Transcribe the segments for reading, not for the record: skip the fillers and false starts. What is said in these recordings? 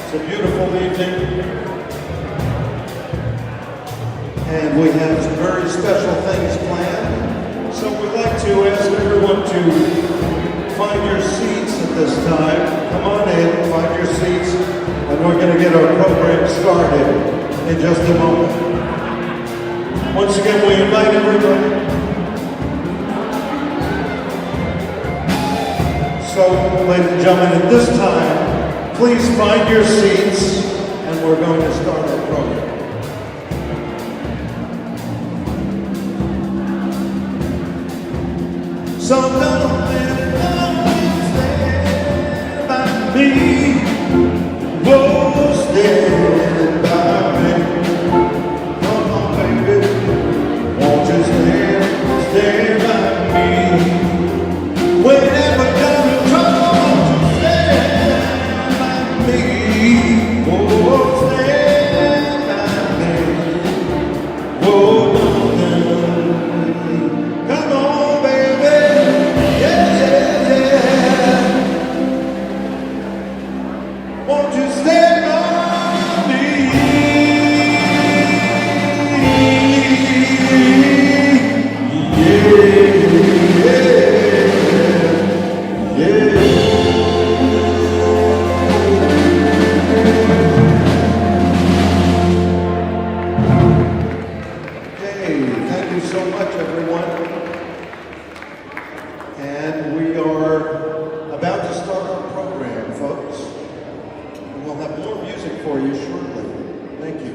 It's a beautiful evening, and we have some very special things planned. So we'd like to ask everyone to find your seats at this time. Come on in, find your seats, and we're going to get our program started in just a moment. Once again, we invite everybody. So, ladies and gentlemen, at this time, please find your seats, and we're going to start our program. So don't let nothing stand by me. Whoa, stand by me. Come on, baby, won't you stand by me? Whenever comes trouble, stand by me. Whoa, stand by me. Whoa, come on, baby. Yeah, yeah, yeah. Won't you stand by me? Thank you so much, everyone. And we are about to start our program, folks. We'll have more music for you shortly. Thank you.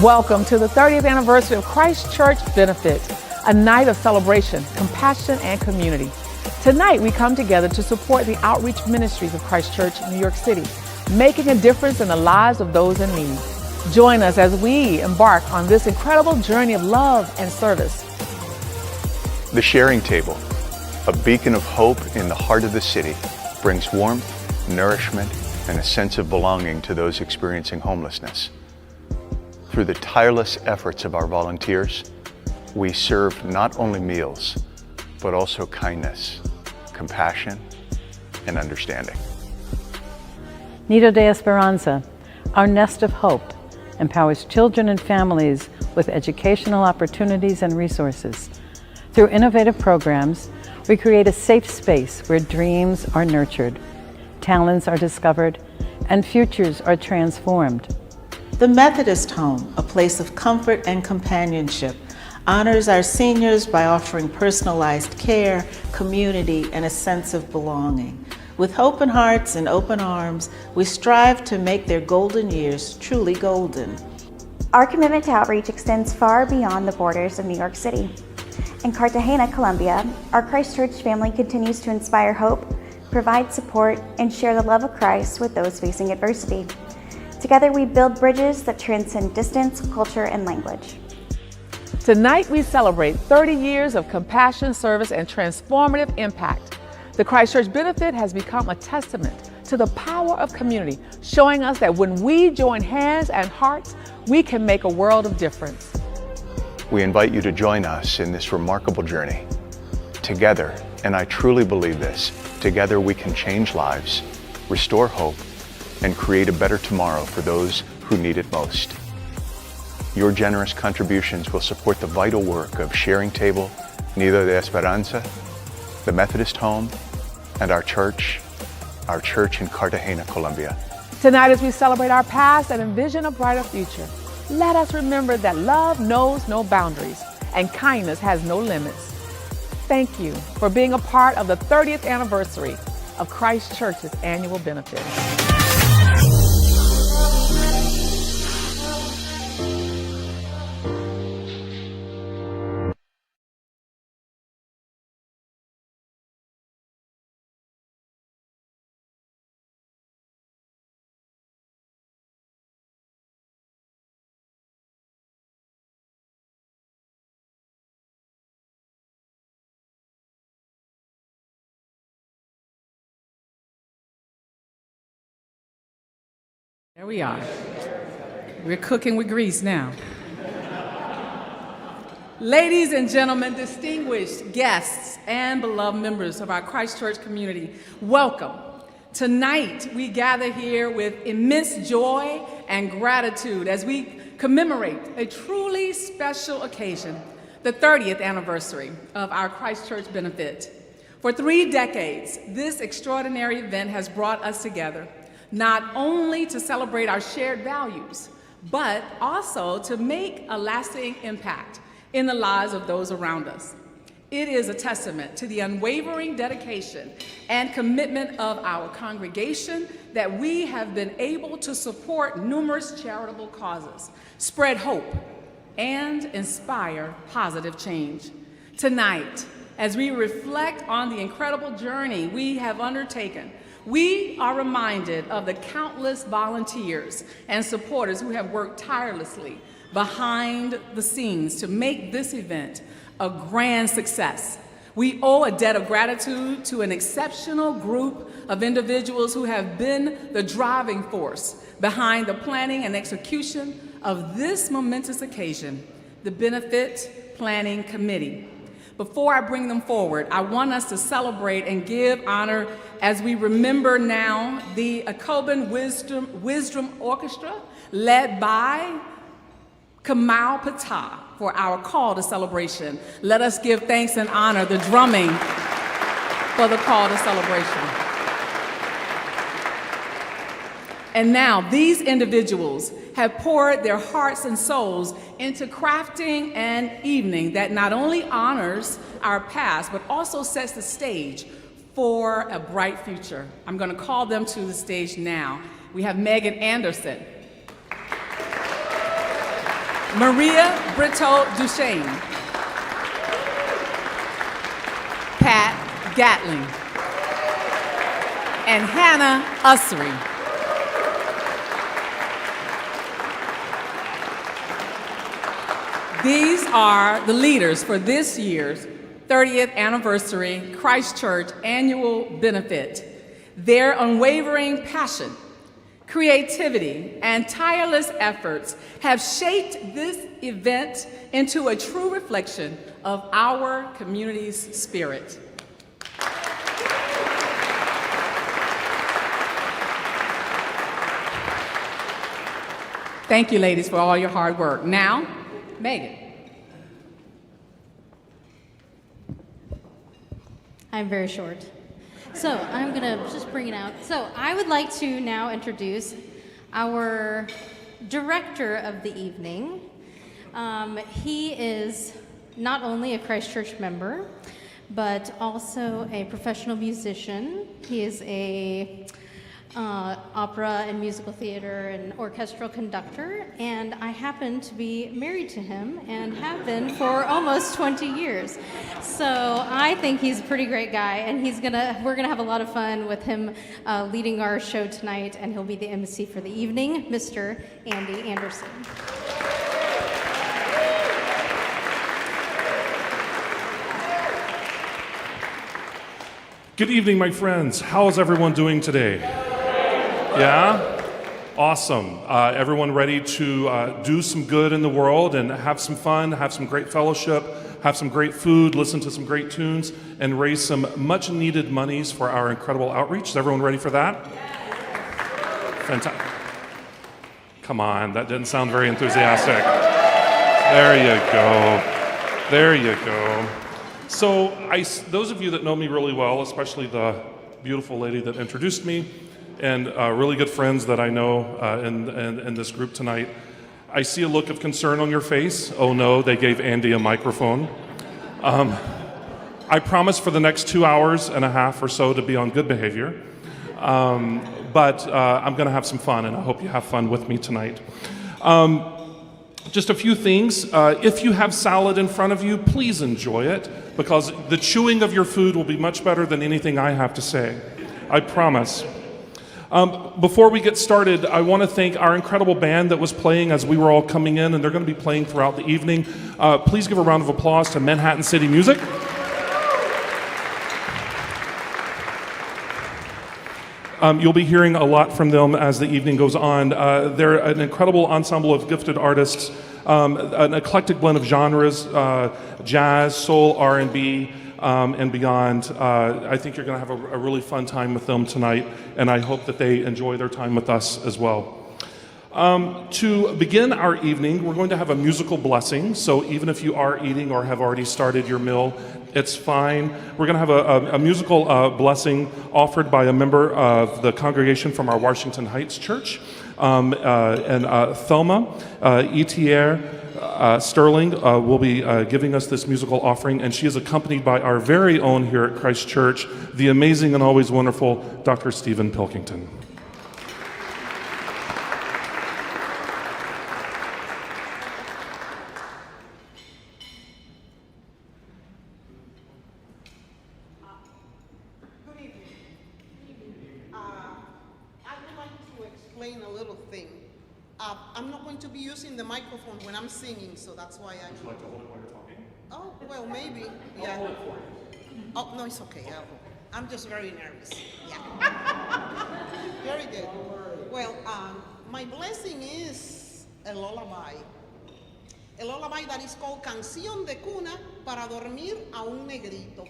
Welcome to the 30th anniversary of Christ Church Benefit, a night of celebration, compassion, and community. Tonight, we come together to support the outreach ministries of Christ Church, New York City, making a difference in the lives of those in need. Join us as we embark on this incredible journey of love and service. The Sharing Table, a beacon of hope in the heart of the city, brings warmth, nourishment, and a sense of belonging to those experiencing homelessness. Through the tireless efforts of our volunteers, we serve not only meals, but also kindness, compassion, and understanding. Nido de Esperanza, our nest of hope, empowers children and families with educational opportunities and resources. Through innovative programs, we create a safe space where dreams are nurtured, talents are discovered, and futures are transformed. The Methodist Home, a place of comfort and companionship, honors our seniors by offering personalized care, community, and a sense of belonging. With open hearts and open arms, we strive to make their golden years truly golden. Our commitment to outreach extends far beyond the borders of New York City. In Cartagena, Colombia, our Christ Church family continues to inspire hope, provide support, and share the love of Christ with those facing adversity. Together, we build bridges that transcend distance, culture, and language. Tonight, we celebrate 30 years of compassion, service, and transformative impact. The Christ Church Benefit has become a testament to the power of community, showing us that when we join hands and hearts, we can make a world of difference. We invite you to join us in this remarkable journey. Together, and I truly believe this, together we can change lives, restore hope, and create a better tomorrow for those who need it most. Your generous contributions will support the vital work of Sharing Table, Nido de Esperanza, the Methodist Home, and our church in Cartagena, Colombia. Tonight, as we celebrate our past and envision a brighter future, let us remember that love knows no boundaries and kindness has no limits. Thank you for being a part of the 30th anniversary of Christ Church's annual benefit. There we are. We're cooking with grease now. Ladies and gentlemen, distinguished guests and beloved members of our Christ Church community, welcome. Tonight, we gather here with immense joy and gratitude as we commemorate a truly special occasion, the 30th anniversary of our Christ Church Benefit. For 3 decades, this extraordinary event has brought us together, not only to celebrate our shared values, but also to make a lasting impact in the lives of those around us. It is a testament to the unwavering dedication and commitment of our congregation that we have been able to support numerous charitable causes, spread hope, and inspire positive change. Tonight, as we reflect on the incredible journey we have undertaken, we are reminded of the countless volunteers and supporters who have worked tirelessly behind the scenes to make this event a grand success. We owe a debt of gratitude to an exceptional group of individuals who have been the driving force behind the planning and execution of this momentous occasion, the Benefit Planning Committee. Before I bring them forward, I want us to celebrate and give honor as we remember now the Akoban Wisdom Orchestra, led by Kamal Patah, for our call to celebration. Let us give thanks and honor the drumming for the call to celebration. And now, these individuals have poured their hearts and souls into crafting an evening that not only honors our past, but also sets the stage for a bright future. I'm going to call them to the stage now. We have Megan Anderson. Maria Brito Duchesne. Pat Gatling. And Hannah Ussery. These are the leaders for this year's 30th anniversary Christ Church annual benefit. Their unwavering passion, creativity, and tireless efforts have shaped this event into a true reflection of our community's spirit. Thank you, ladies, for all your hard work. Now, Megan. I'm very short. So I'm gonna just bring it out. So I would like to now introduce our director of the evening. He is not only a Christ Church member, but also a professional musician. He is a opera and musical theater and orchestral conductor, and I happen to be married to him and have been for almost 20 years. So I think he's a pretty great guy, and we're gonna have a lot of fun with him leading our show tonight, and he'll be the MC for the evening, Mr. Andy Anderson. Good evening, my friends. How is everyone doing today? Yeah? Awesome. Everyone ready to do some good in the world and have some fun, have some great fellowship, have some great food, listen to some great tunes, and raise some much needed monies for our incredible outreach. Is everyone ready for that? Fantastic. Come on, that didn't sound very enthusiastic. There you go. There you go. So those of you that know me really well, especially the beautiful lady that introduced me, and really good friends that I know in this group tonight, I see a look of concern on your face. Oh no, they gave Andy a microphone. I promise for the next 2 hours and a half or so to be on good behavior, but I'm going to have some fun, and I hope you have fun with me tonight. Just a few things. If you have salad in front of you, please enjoy it, because the chewing of your food will be much better than anything I have to say. I promise. Before we get started, I want to thank our incredible band that was playing as we were all coming in, and they're going to be playing throughout the evening. Please give a round of applause to Manhattan City Music. You'll be hearing a lot from them as the evening goes on. They're an incredible ensemble of gifted artists, an eclectic blend of genres, jazz, soul, R&B, and beyond. I think you're going to have a really fun time with them tonight, and I hope that they enjoy their time with us as well. To begin our evening, we're going to have a musical blessing, so even if you are eating or have already started your meal, it's fine. We're going to have a musical blessing offered by a member of the congregation from our Washington Heights Church, and Thelma Etier Sterling will be giving us this musical offering, and she is accompanied by our very own here at Christ Church, the amazing and always wonderful Dr. Stephen Pilkington. I'm not going to be using the microphone when I'm singing, so that's why I... Would you like to hold it while you're talking? Oh, well, maybe. Yeah. I'll hold it for you. Oh, no, it's okay. I'm just very nervous. Yeah. Very good. Well, my blessing is a lullaby. A lullaby that is called Canción de Cuna para Dormir a un Negrito.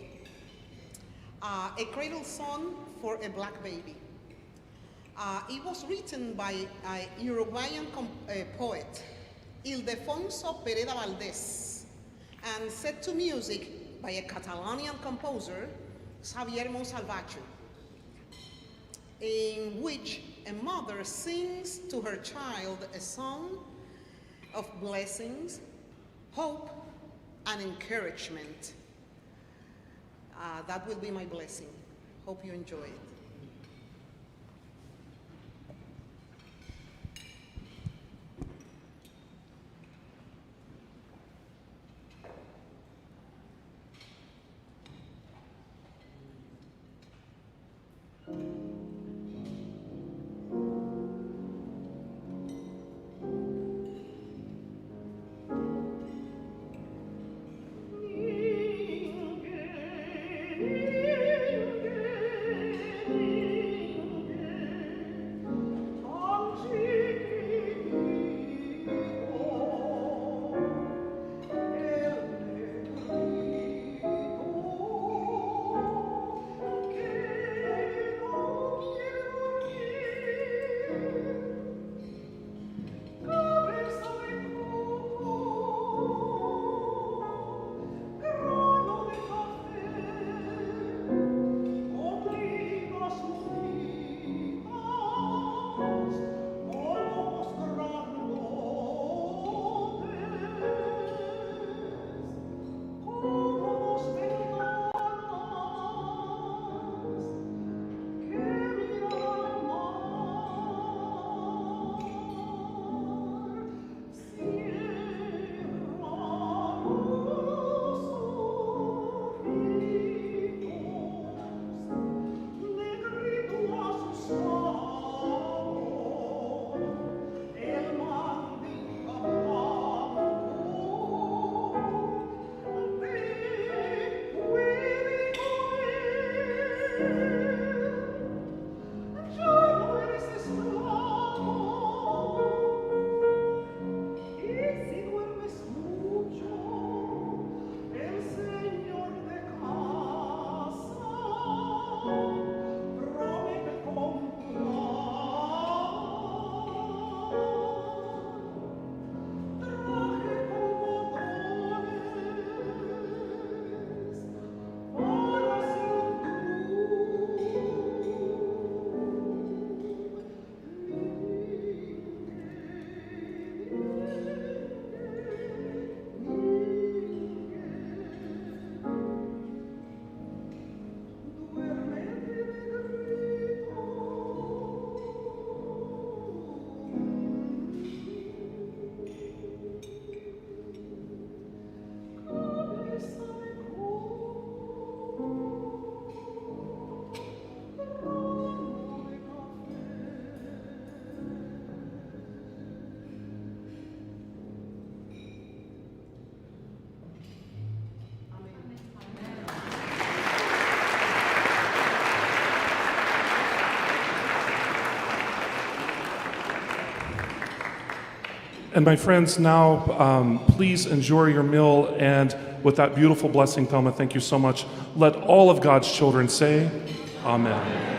A cradle song for a black baby. It was written by a Uruguayan poet, Ildefonso Pereda Valdés, and set to music by a Catalanian composer, Xavier Monsalvacho, in which a mother sings to her child a song of blessings, hope, and encouragement. That will be my blessing. Hope you enjoy it. And my friends, now please enjoy your meal. And with that beautiful blessing, Thelma, thank you so much. Let all of God's children say, Amen.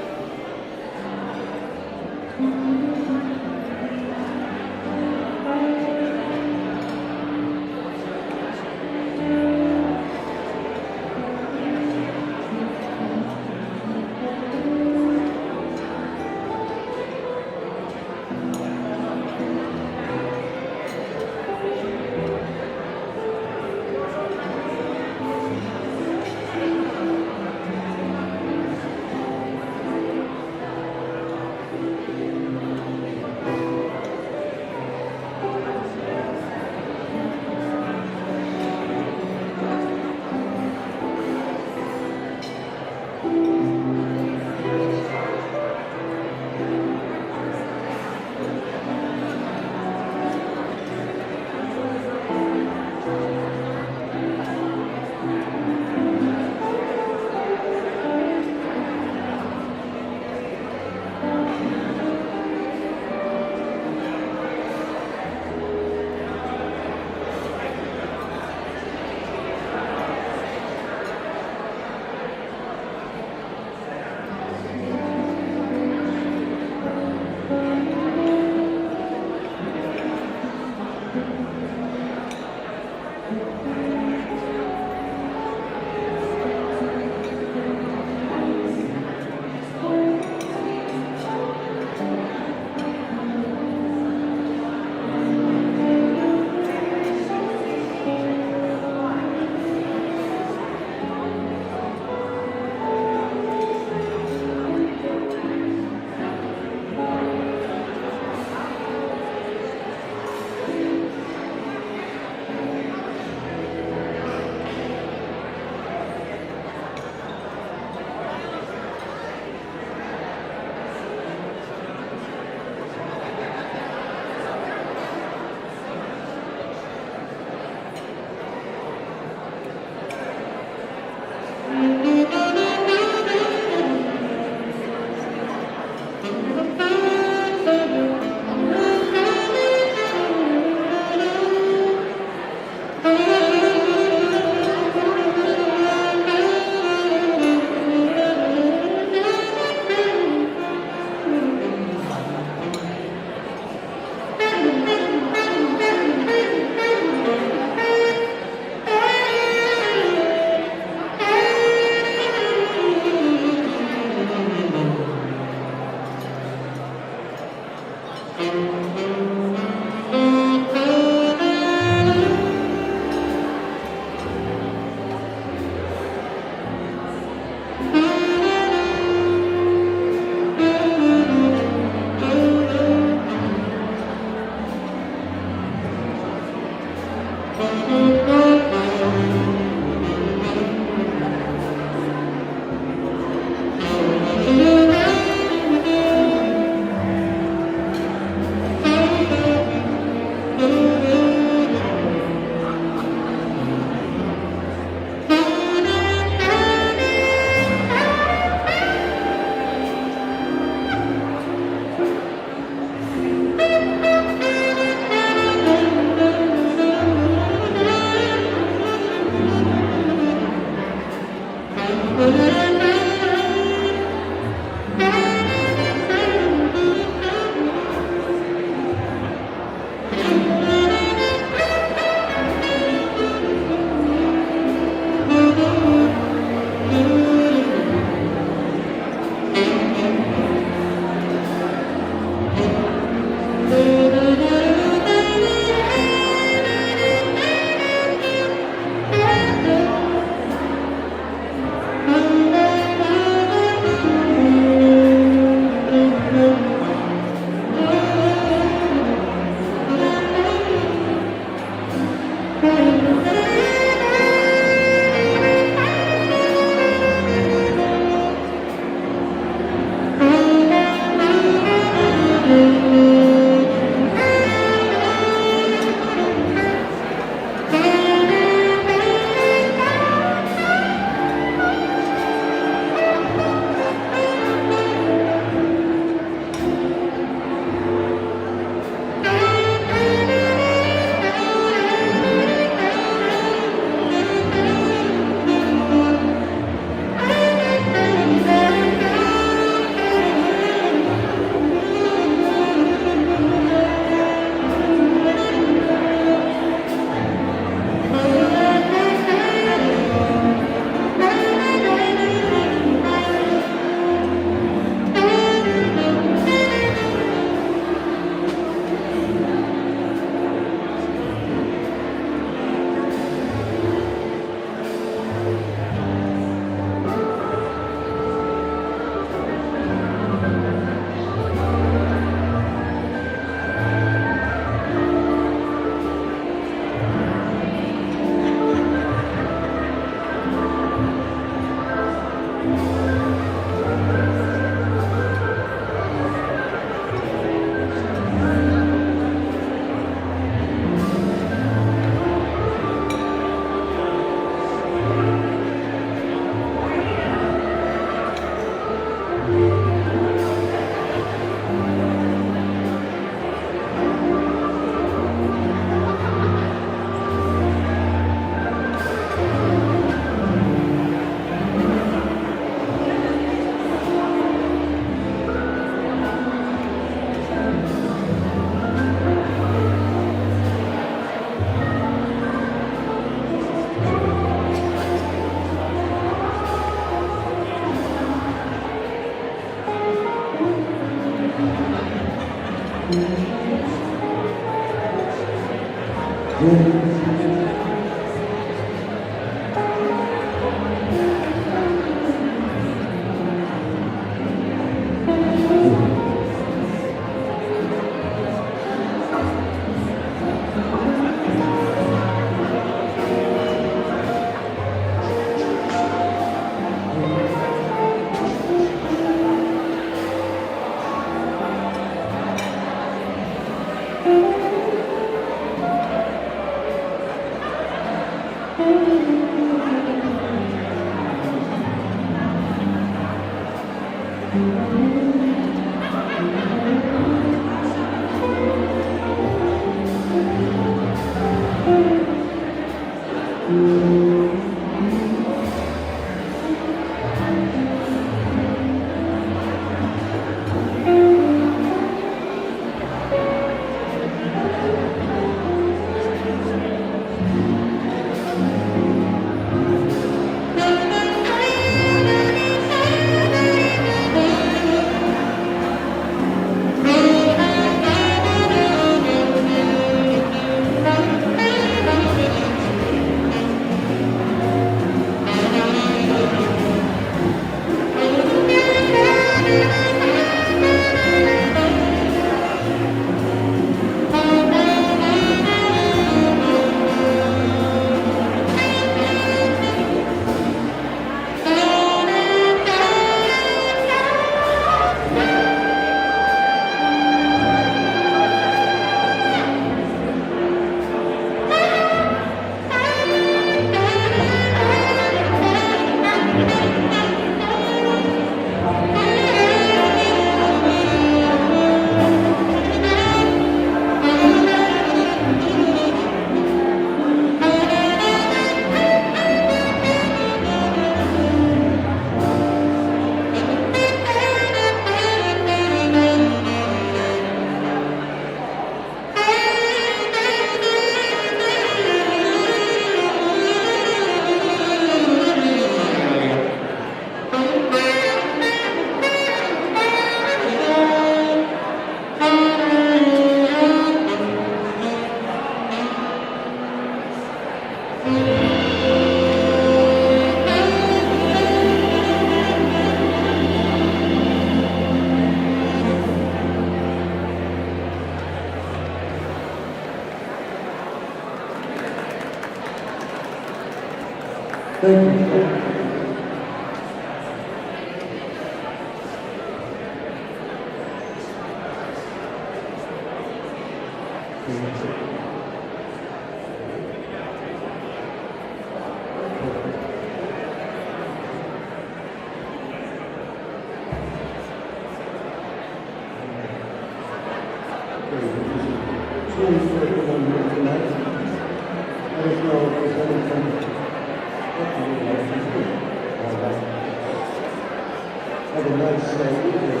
Have a nice evening.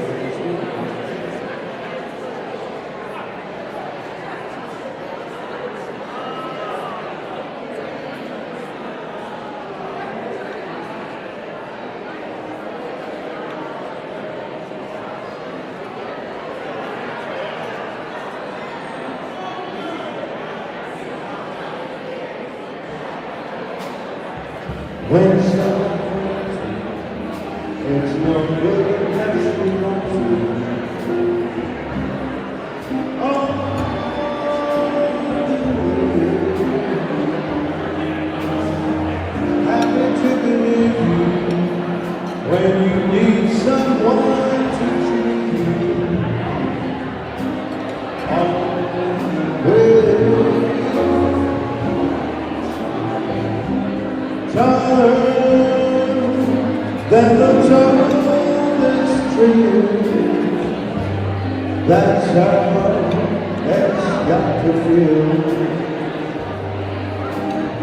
When someone it's no good unless we want to. Happy to believe you when you need someone to treat you. Then the toughest dream, that's how it's got to feel.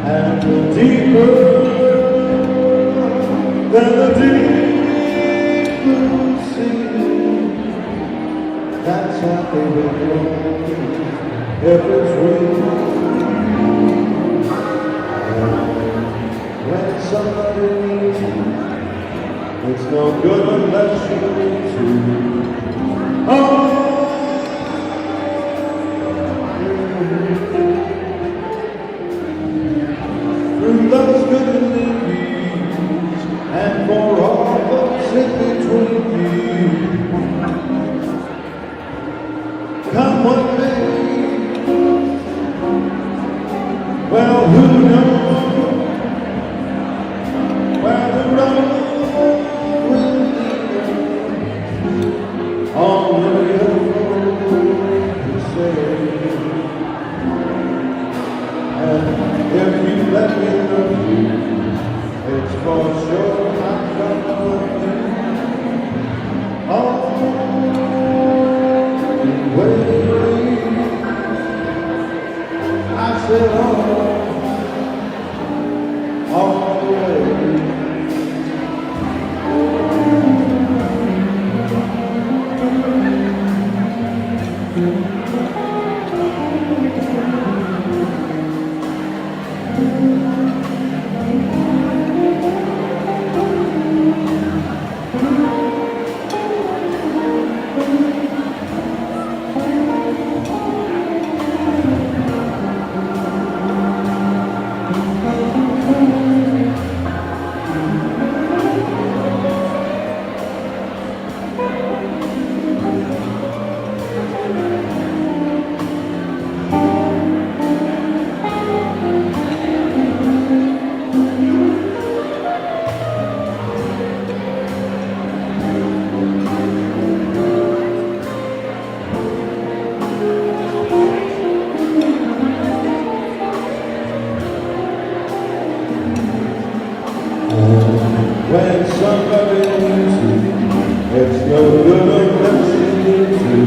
And deeper than the deep blue sea, that's how they will go if it's real. When somebody needs you, it's no good unless you need to. Through those good and leaves, and for all those in between you, come what may. Well, who knows where the road only a fool can say. And if you let me love you, it's for sure I'm gonna love you. All the way. I said all the way. When somebody needs you, it's no good unless you need to.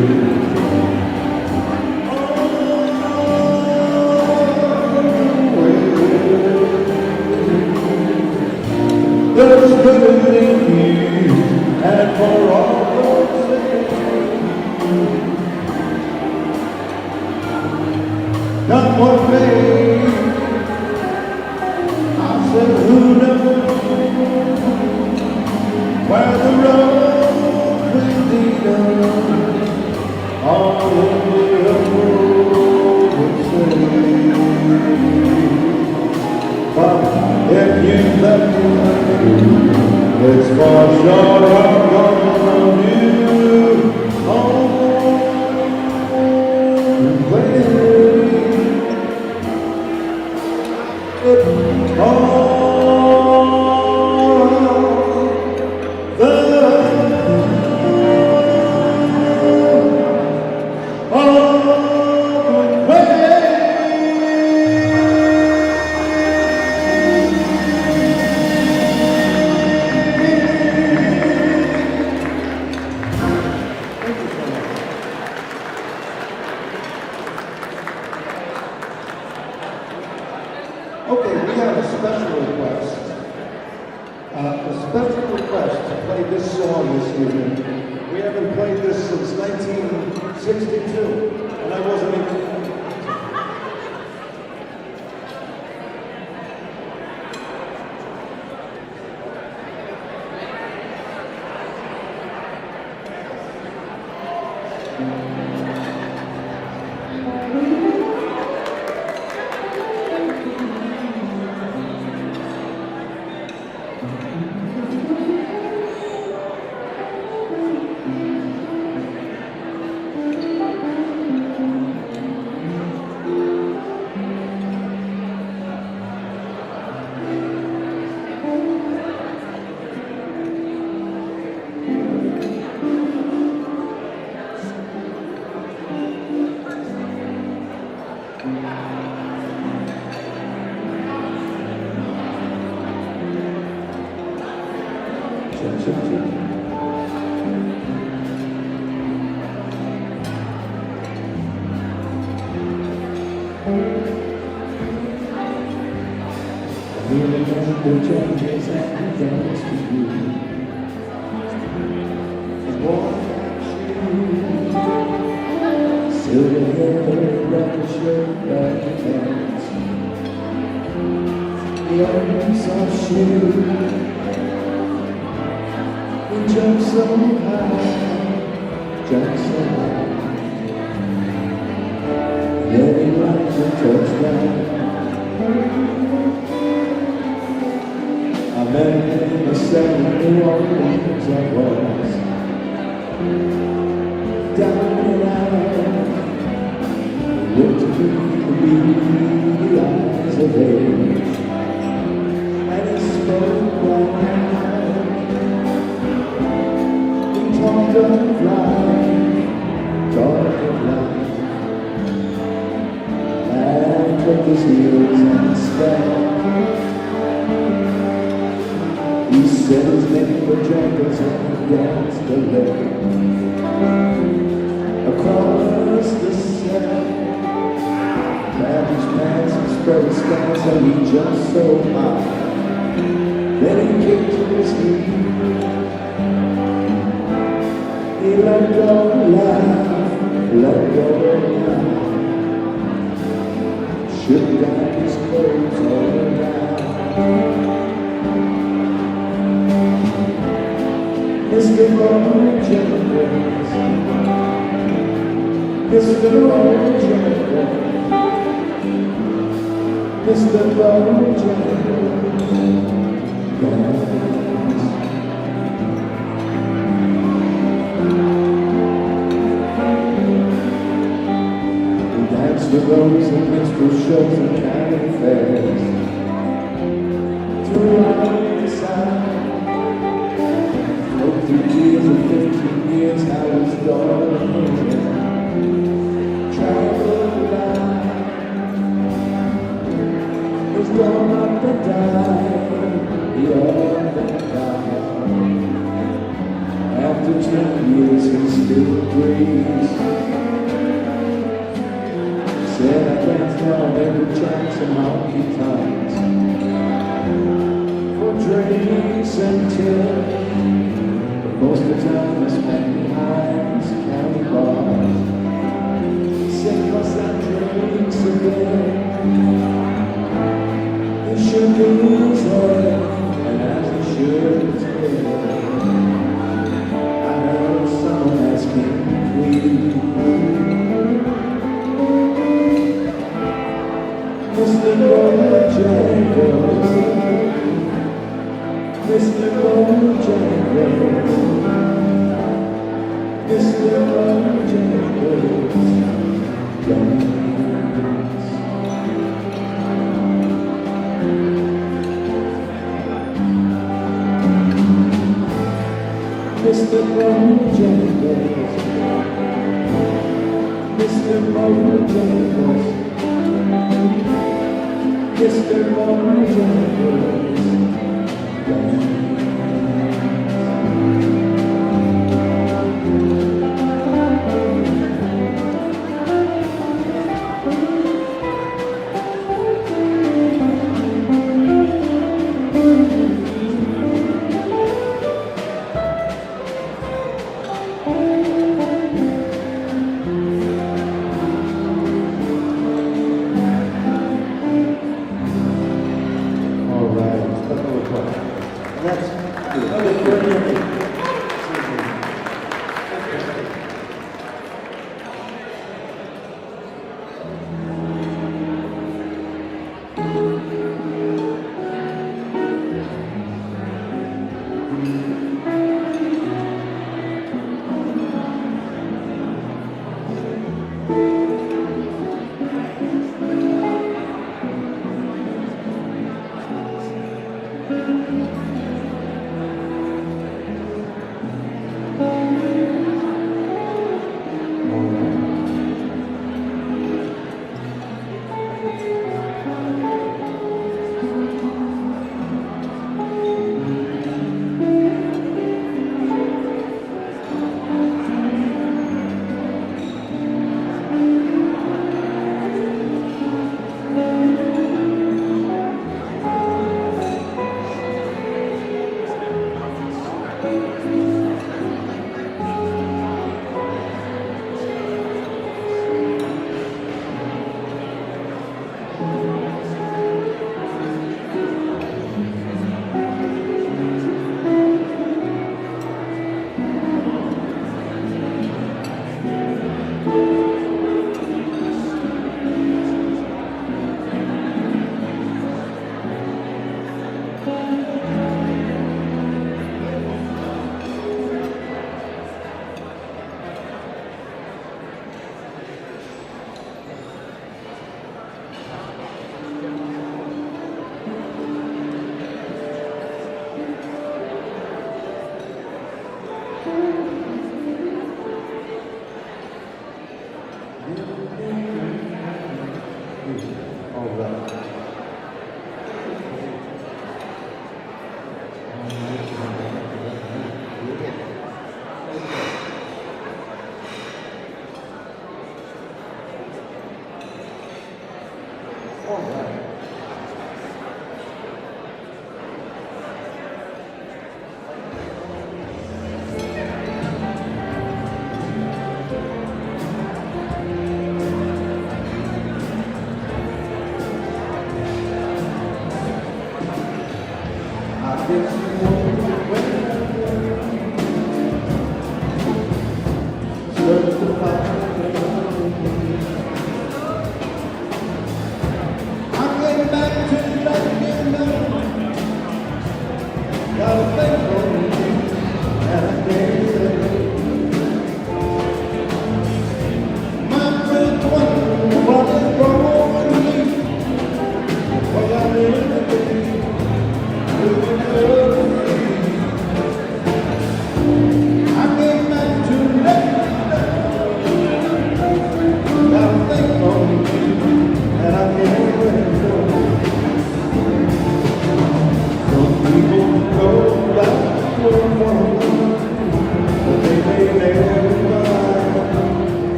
There's good in you, and for all those in between, come what may. I said, who knows where the road will lead us, only a fool would say. But if you let me love you, it's for sure I'm gonna love you. All the way. special request to play this song this evening. We haven't played this since 1962, and I wasn't even...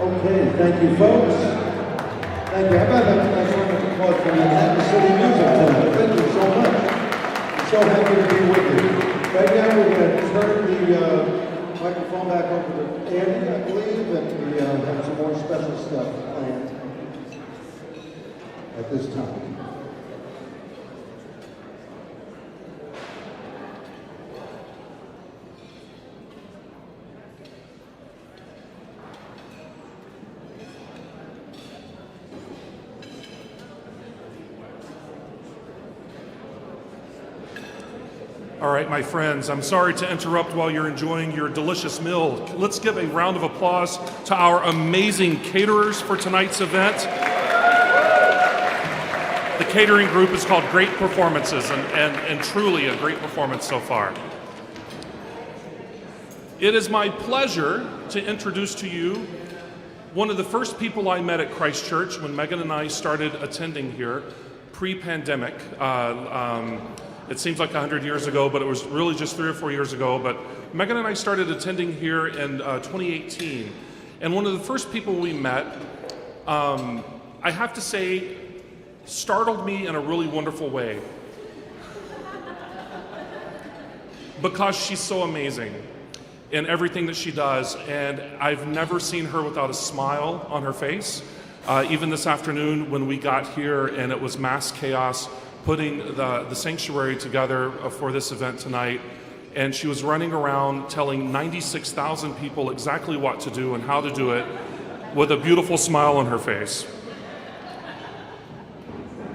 Okay, thank you, folks. Thank you. How about a nice round of applause for Manhattan City Music tonight? Thank you so much. I'm so happy to be with you. Right now, we're going to turn the microphone back over to Andy, I believe, and we have some more special stuff planned at this time. All right, my friends, I'm sorry to interrupt while you're enjoying your delicious meal. Let's give a round of applause to our amazing caterers for tonight's event. The catering group is called Great Performances, and truly a great performance so far. It is my pleasure to introduce to you one of the first people I met at Christ Church when Megan and I started attending here pre-pandemic. It seems like 100 years ago, but it was really just 3 or 4 years ago. But Megan and I started attending here in 2018. And one of the first people we met, I have to say, startled me in a really wonderful way. Because she's so amazing in everything that she does. And I've never seen her without a smile on her face. Even this afternoon when we got here and it was mass chaos, putting the sanctuary together for this event tonight, and she was running around telling 96,000 people exactly what to do and how to do it with a beautiful smile on her face.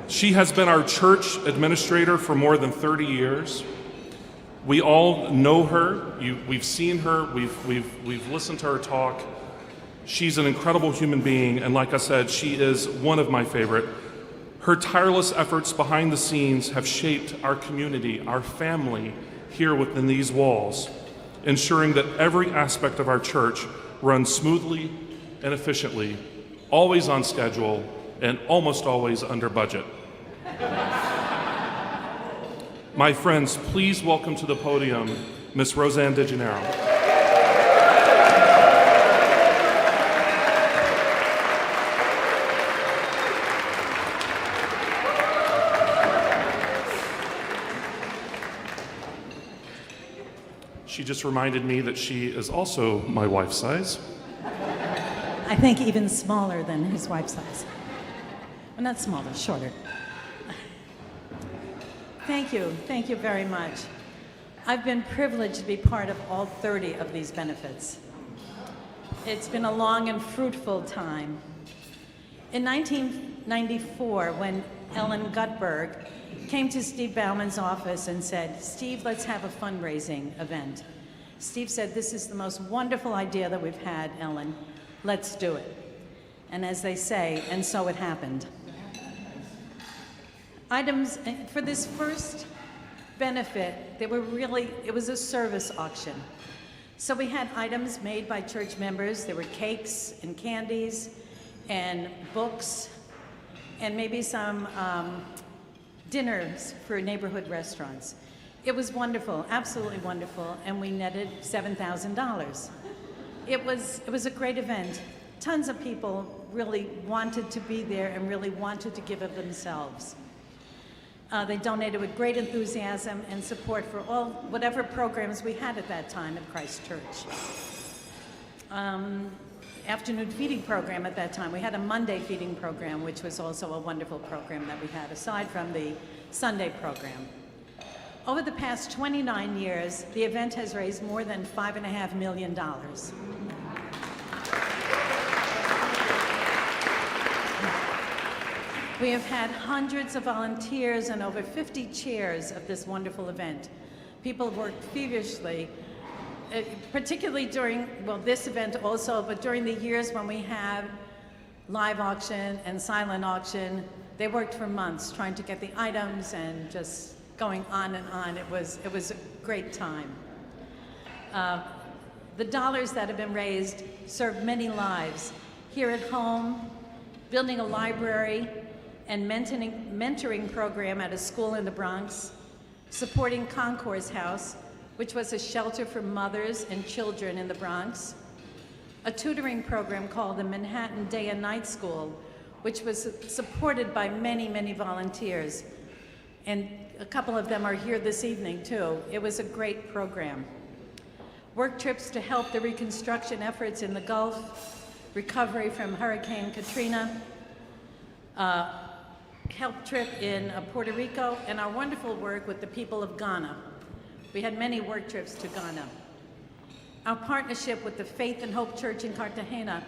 She has been our church administrator for more than 30 years. We all know her. We've seen her. We've listened to her talk. She's an incredible human being, and like I said, she is one of my favorite. Her tireless efforts behind the scenes have shaped our community, our family here within these walls, ensuring that every aspect of our church runs smoothly and efficiently, always on schedule, and almost always under budget. My friends, please welcome to the podium Miss Roseanne DeGennaro. She just reminded me that she is also my wife's size. I think even smaller than his wife's size. Well, not smaller, shorter. Thank you very much. I've been privileged to be part of all 30 of these benefits. It's been a long and fruitful time. In 1994, when Ellen Gutberg came to Steve Bauman's office and said, "Steve, let's have a fundraising event." Steve said, "This is the most wonderful idea that we've had, Ellen. Let's do it." And as they say, and so it happened. Items for this first benefit, it was a service auction. So we had items made by church members. There were cakes and candies and books and maybe some dinners for neighborhood restaurants. It was wonderful, absolutely wonderful, and we netted $7,000. It was a great event. Tons of people really wanted to be there and really wanted to give of themselves. They donated with great enthusiasm and support for whatever programs we had at that time at Christ Church. Afternoon feeding program at that time. We had a Monday feeding program, which was also a wonderful program that we had, aside from the Sunday program. Over the past 29 years, the event has raised more than $5.5 million. We have had hundreds of volunteers and over 50 chairs of this wonderful event. People worked feverishly, particularly during, this event also, but during the years when we had live auction and silent auction, they worked for months trying to get the items and just going on and on. It was a great time. The dollars that have been raised served many lives. Here at home, building a library and mentoring program at a school in the Bronx, supporting Concourse House, which was a shelter for mothers and children in the Bronx, a tutoring program called the Manhattan Day and Night School, which was supported by many, many volunteers. And a couple of them are here this evening, too. It was a great program. Work trips to help the reconstruction efforts in the Gulf, recovery from Hurricane Katrina, help trip in Puerto Rico, and our wonderful work with the people of Ghana. We had many work trips to Ghana. Our partnership with the Faith and Hope Church in Cartagena,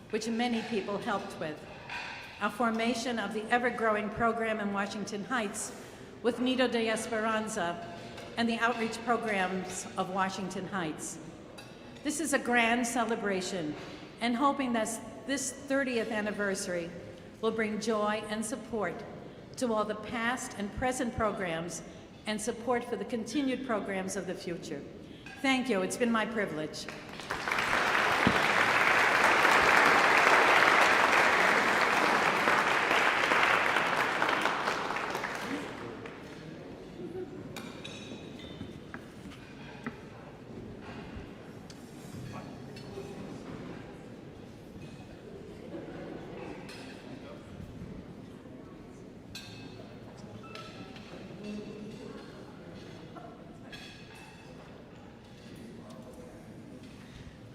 which many people helped with. Our formation of the ever-growing program in Washington Heights with Nido de Esperanza and the outreach programs of Washington Heights. This is a grand celebration, and hoping that this 30th anniversary will bring joy and support to all the past and present programs and support for the continued programs of the future. Thank you. It's been my privilege.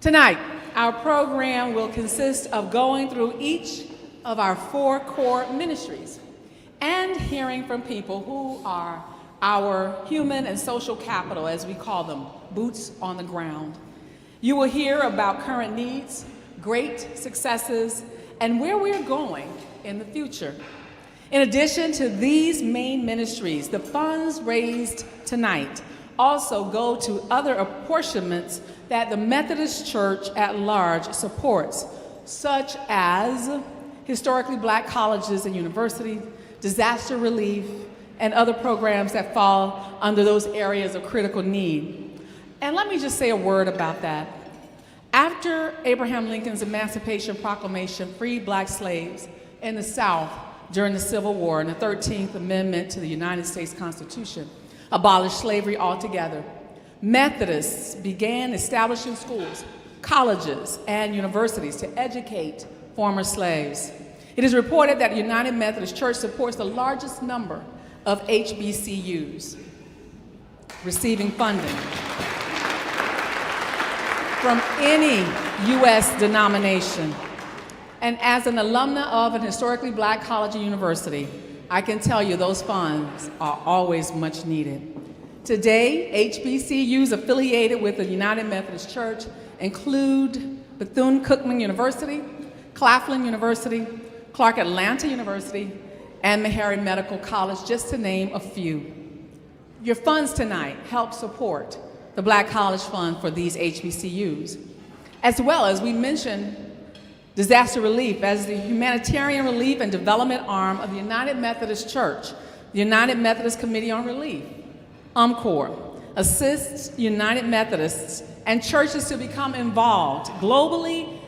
Tonight, our program will consist of going through each of our 4 core ministries and hearing from people who are our human and social capital, as we call them, boots on the ground. You will hear about current needs, great successes, and where we're going in the future. In addition to these main ministries, the funds raised tonight also go to other apportionments that the Methodist Church at large supports, such as historically black colleges and universities, disaster relief, and other programs that fall under those areas of critical need. And let me just say a word about that. After Abraham Lincoln's Emancipation Proclamation freed black slaves in the South during the Civil War and the 13th Amendment to the United States Constitution abolished slavery altogether, Methodists began establishing schools, colleges, and universities to educate former slaves. It is reported that the United Methodist Church supports the largest number of HBCUs receiving funding from any U.S. denomination. And as an alumna of an historically black college and university, I can tell you those funds are always much needed. Today, HBCUs affiliated with the United Methodist Church include Bethune-Cookman University, Claflin University, Clark Atlanta University, and Meharry Medical College, just to name a few. Your funds tonight help support the Black College Fund for these HBCUs, as well as we mentioned disaster relief as the humanitarian relief and development arm of the United Methodist Church. The United Methodist Committee on Relief, UMCOR, assists United Methodists and churches to become involved globally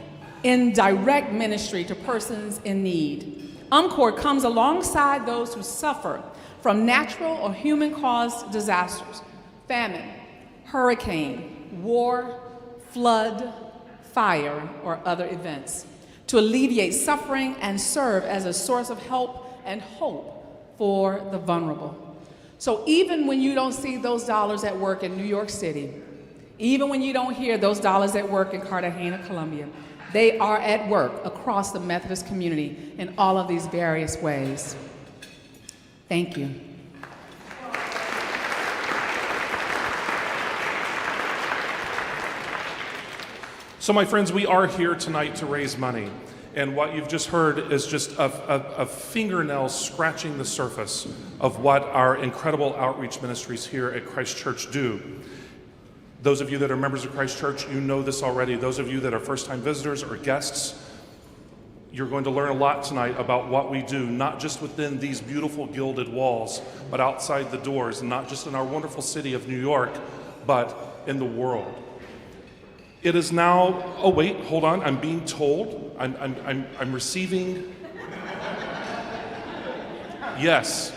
in direct ministry to persons in need. UMCOR comes alongside those who suffer from natural or human-caused disasters, famine, hurricane, war, flood, fire, or other events, to alleviate suffering and serve as a source of help and hope for the vulnerable. So even when you don't see those dollars at work in New York City, even when you don't hear those dollars at work in Cartagena, Colombia, they are at work across the Methodist community in all of these various ways. Thank you. So my friends, we are here tonight to raise money. And what you've just heard is just a fingernail scratching the surface of what our incredible outreach ministries here at Christ Church do. Those of you that are members of Christ Church, you know this already. Those of you that are first-time visitors or guests, you're going to learn a lot tonight about what we do, not just within these beautiful gilded walls, but outside the doors, and not just in our wonderful city of New York, but in the world. It is now, oh wait, hold on, I'm being told, I'm receiving, yes,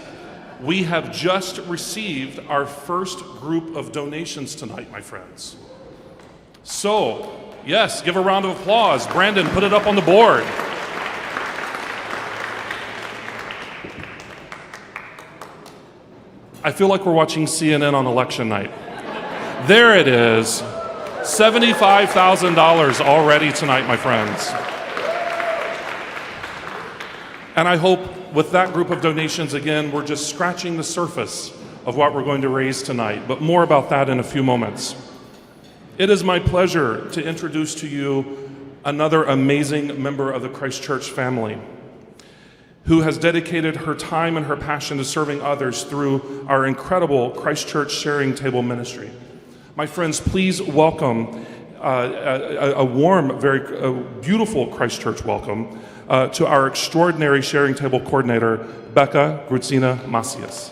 we have just received our first group of donations tonight, my friends. So, Yes, give a round of applause. Brandon, put it up on the board. I feel like we're watching CNN on election night. There it is. $75,000 already tonight, my friends. And I hope with that group of donations, again, we're just scratching the surface of what we're going to raise tonight, but more about that in a few moments. It is my pleasure to introduce to you another amazing member of the Christ Church family who has dedicated her time and her passion to serving others through our incredible Christ Church Sharing Table ministry. My friends, please welcome a warm, very beautiful Christ Church welcome to our extraordinary Sharing Table coordinator, Becca Grutzina Macias.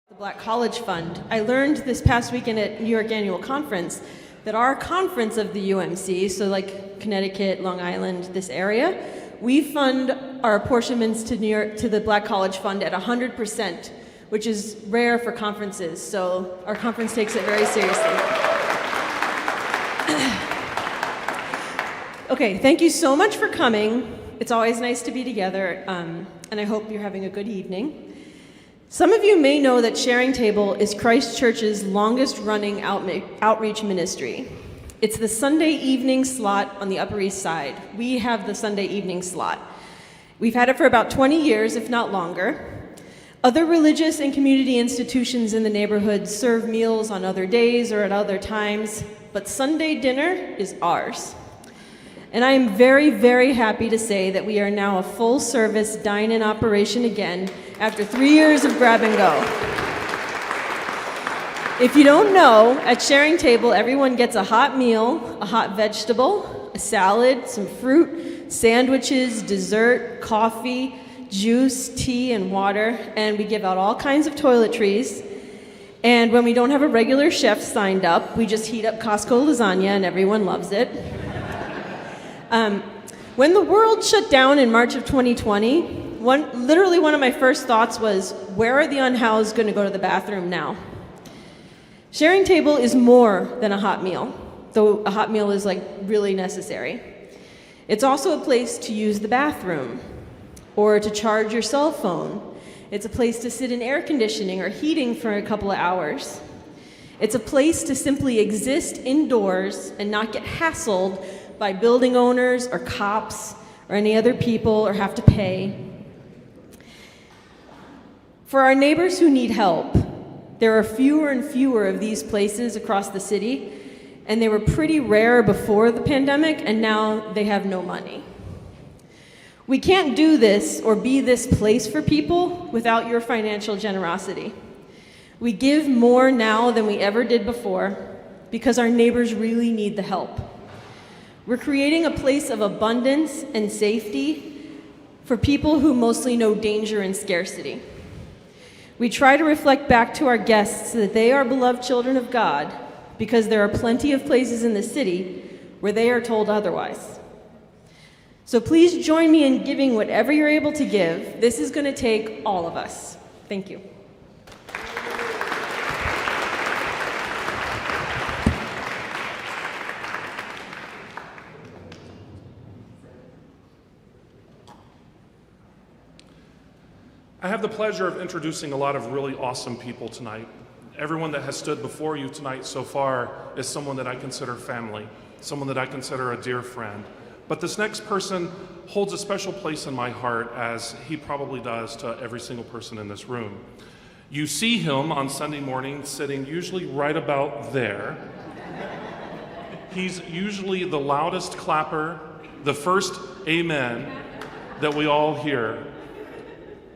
The Black College Fund. I learned this past weekend at New York Annual Conference that our conference of the UMC, so like Connecticut, Long Island, this area, we fund our apportionments to the Black College Fund at 100%, which is rare for conferences, so our conference takes it very seriously. Okay, thank you so much for coming. It's always nice to be together, and I hope you're having a good evening. Some of you may know that Sharing Table is Christ Church's longest running outreach ministry. It's the Sunday evening slot on the Upper East Side. We have the Sunday evening slot. We've had it for about 20 years, if not longer. Other religious and community institutions in the neighborhood serve meals on other days or at other times, but Sunday dinner is ours. And I am very, very happy to say that we are now a full-service dine-in operation again after 3 years of grab and go. If you don't know, at Sharing Table, everyone gets a hot meal, a hot vegetable, a salad, some fruit, sandwiches, dessert, coffee, juice, tea, and water, and we give out all kinds of toiletries. And when we don't have a regular chef signed up, we just heat up Costco lasagna and everyone loves it. When the world shut down in March of 2020, literally one of my first thoughts was, where are the unhoused going to go to the bathroom now? Sharing Table is more than a hot meal, though a hot meal is like really necessary. It's also a place to use the bathroom or to charge your cell phone. It's a place to sit in air conditioning or heating for a couple of hours. It's a place to simply exist indoors and not get hassled by building owners or cops or any other people or have to pay. For our neighbors who need help, there are fewer and fewer of these places across the city, and they were pretty rare before the pandemic, and now they have no money. We can't do this or be this place for people without your financial generosity. We give more now than we ever did before because our neighbors really need the help. We're creating a place of abundance and safety for people who mostly know danger and scarcity. We try to reflect back to our guests that they are beloved children of God because there are plenty of places in the city where they are told otherwise. So please join me in giving whatever you're able to give. This is going to take all of us. Thank you. I have the pleasure of introducing a lot of really awesome people tonight. Everyone that has stood before you tonight so far is someone that I consider family, someone that I consider a dear friend. But this next person holds a special place in my heart, as he probably does to every single person in this room. You see him on Sunday morning sitting usually right about there. He's usually the loudest clapper, the first amen that we all hear.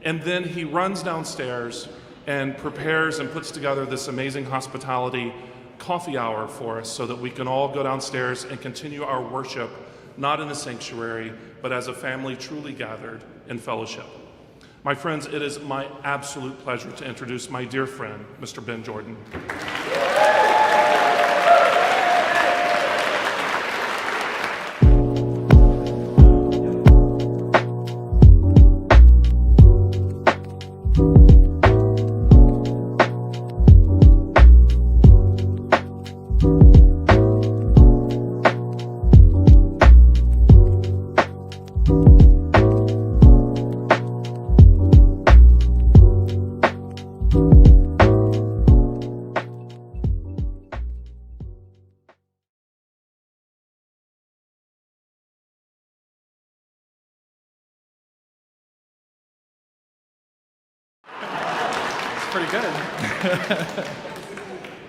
And then he runs downstairs and prepares and puts together this amazing hospitality coffee hour for us so that we can all go downstairs and continue our worship, not in the sanctuary, but as a family truly gathered in fellowship. My friends, it is my absolute pleasure to introduce my dear friend, Mr. Ben Jordan. Pretty good.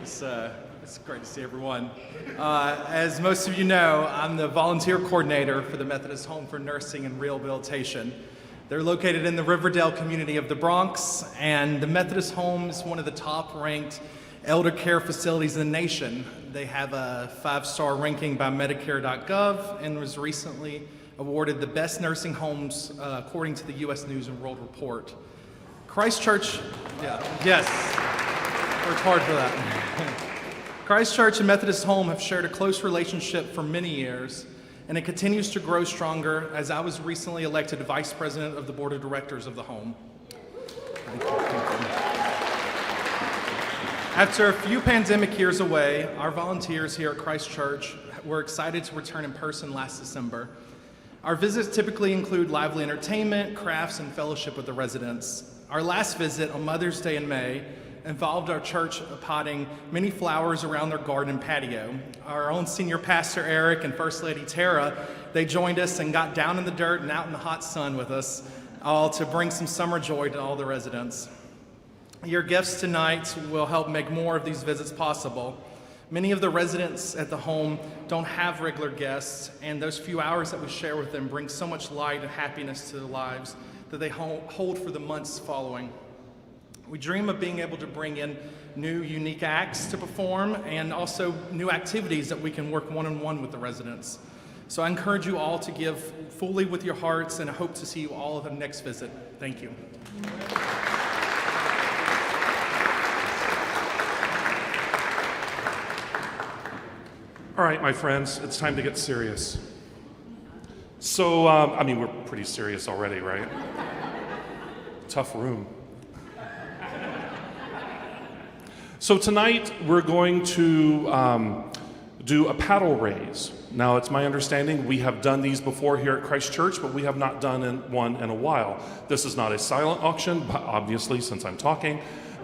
It's great to see everyone. As most of you know, I'm the volunteer coordinator for the Methodist Home for Nursing and Rehabilitation. They're located in the Riverdale community of the Bronx, and the Methodist Home is one of the top-ranked elder care facilities in the nation. They have a 5-star ranking by Medicare.gov and was recently awarded the best nursing homes according to the U.S. News and World Report. Christ Church, yes, worked hard for that. Christ Church and Methodist Home have shared a close relationship for many years, and it continues to grow stronger as I was recently elected Vice President of the Board of Directors of the Home. Thank you. After a few pandemic years away, our volunteers here at Christ Church were excited to return in person last December. Our visits typically include lively entertainment, crafts, and fellowship with the residents. Our last visit on Mother's Day in May involved our church potting many flowers around their garden and patio. Our own senior pastor, Eric, and First Lady, Tara, they joined us and got down in the dirt and out in the hot sun with us, all to bring some summer joy to all the residents. Your gifts tonight will help make more of these visits possible. Many of the residents at the home don't have regular guests, and those few hours that we share with them bring so much light and happiness to their lives that they hold for the months following. We dream of being able to bring in new, unique acts to perform and also new activities that we can work one-on-one with the residents. So I encourage you all to give fully with your hearts, and I hope to see you all at the next visit. Thank you. All right, my friends, it's time to get serious. So, we're pretty serious already, right? Tough room. So tonight we're going to do a paddle raise. Now, it's my understanding we have done these before here at Christ Church, but we have not done one in a while. This is not a silent auction, but obviously, since I'm talking,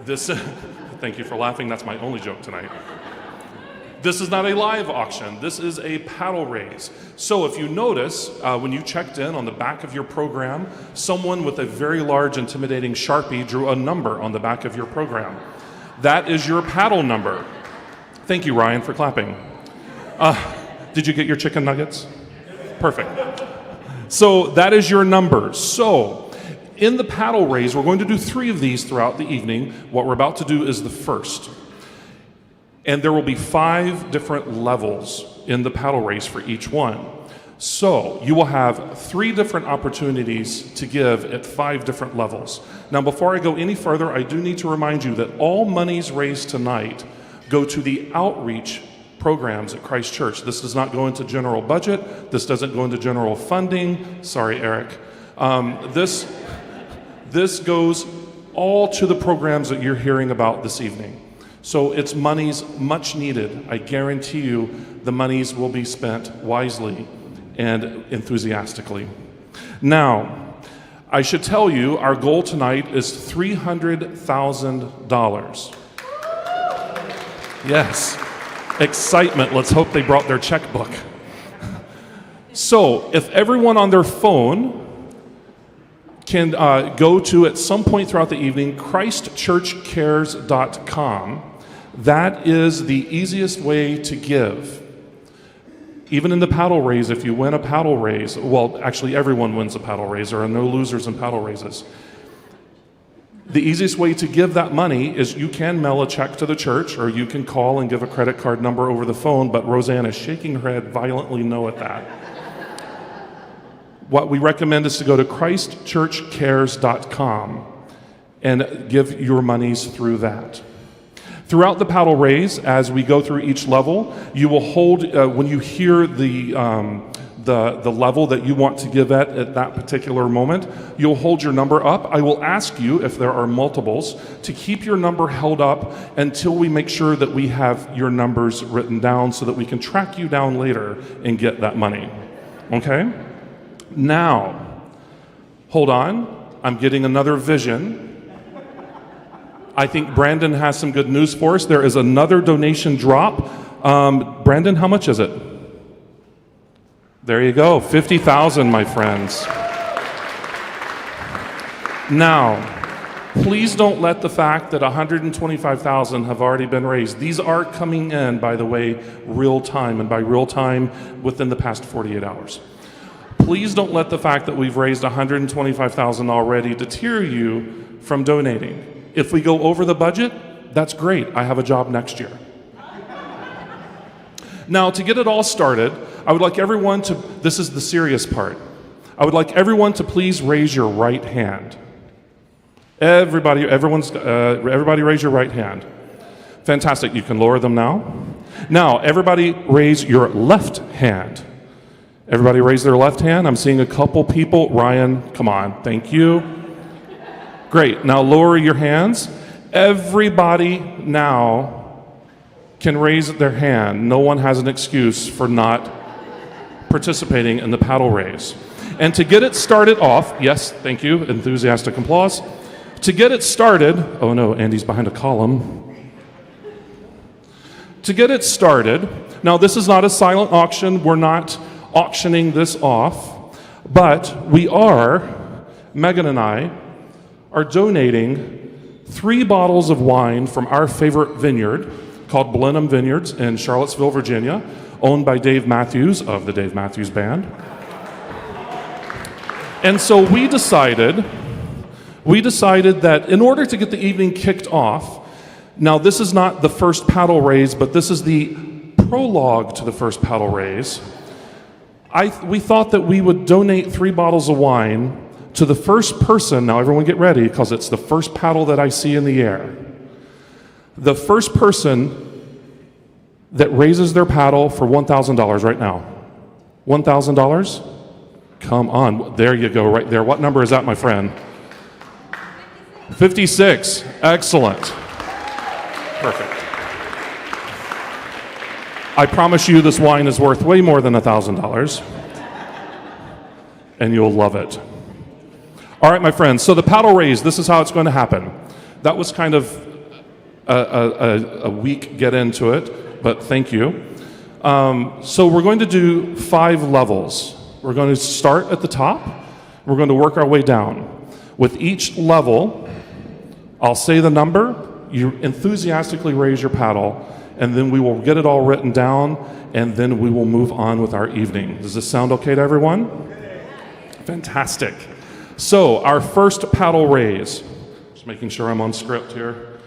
thank you for laughing, that's my only joke tonight. This is not a live auction, this is a paddle raise. So if you notice, when you checked in on the back of your program, someone with a very large, intimidating Sharpie drew a number on the back of your program. That is your paddle number. Thank you, Ryan, for clapping. Did you get your chicken nuggets? Perfect. So that is your number. So in the paddle raise, we're going to do 3 of these throughout the evening. What we're about to do is the first. And there will be 5 different levels in the paddle race for each one. So you will have 3 different opportunities to give at 5 different levels. Now, before I go any further, I do need to remind you that all monies raised tonight go to the outreach programs at Christ Church. This does not go into general budget. This doesn't go into general funding. Sorry, Eric. This goes all to the programs that you're hearing about this evening. So it's monies much needed. I guarantee you the monies will be spent wisely and enthusiastically. Now, I should tell you our goal tonight is $300,000. Yes, excitement. Let's hope they brought their checkbook. So if everyone on their phone can go to, at some point throughout the evening, ChristChurchCares.com. That is the easiest way to give. Even in the paddle raise, if you win a paddle raise, well, actually everyone wins a paddle raise. There are no losers in paddle raises. The easiest way to give that money is you can mail a check to the church, or you can call and give a credit card number over the phone, but Roseanne is shaking her head violently no at that. What we recommend is to go to ChristChurchCares.com and give your monies through that. Throughout the paddle raise, as we go through each level, you will hold, when you hear the level that you want to give at that particular moment, you'll hold your number up. I will ask you, if there are multiples, to keep your number held up until we make sure that we have your numbers written down so that we can track you down later and get that money. Okay? Now, hold on. I'm getting another vision. I think Brandon has some good news for us. There is another donation drop. Brandon, how much is it? There you go, 50,000, my friends. Now, please don't let the fact that 125,000 have already been raised. These are coming in, by the way, real time, and by real time, within the past 48 hours. Please don't let the fact that we've raised 125,000 already deter you from donating. If we go over the budget, that's great. I have a job next year. Now, to get it all started, I would like everyone to, this is the serious part, I would like everyone to please raise your right hand. Everybody raise your right hand. Fantastic, you can lower them now. Now, everybody raise your left hand. Everybody raise their left hand. I'm seeing a couple people. Ryan, come on, thank you. Great, now lower your hands. Everybody now can raise their hand. No one has an excuse for not participating in the paddle raise. And to get it started off, yes, thank you, enthusiastic applause. To get it started, oh no, Andy's behind a column. To get it started, now this is not a silent auction, we're not auctioning this off, but we are, Megan and I, are donating 3 bottles of wine from our favorite vineyard called Blenheim Vineyards in Charlottesville, Virginia, owned by Dave Matthews of the Dave Matthews Band. And so we decided that in order to get the evening kicked off, now this is not the first paddle raise, but this is the prologue to the first paddle raise. We thought that we would donate 3 bottles of wine to the first person, now everyone get ready because it's the first paddle that I see in the air. The first person that raises their paddle for $1,000 right now. $1,000? Come on, there you go, right there. What number is that, my friend? 56, excellent. Perfect. I promise you this wine is worth way more than $1,000, and you'll love it. All right, my friends, so the paddle raise, this is how it's going to happen. That was kind of a weak get into it, but thank you. So we're going to do 5 levels. We're going to start at the top. We're going to work our way down. With each level, I'll say the number, you enthusiastically raise your paddle, and then we will get it all written down, and then we will move on with our evening. Does this sound okay to everyone? Fantastic. So our first paddle raise, just making sure I'm on script here.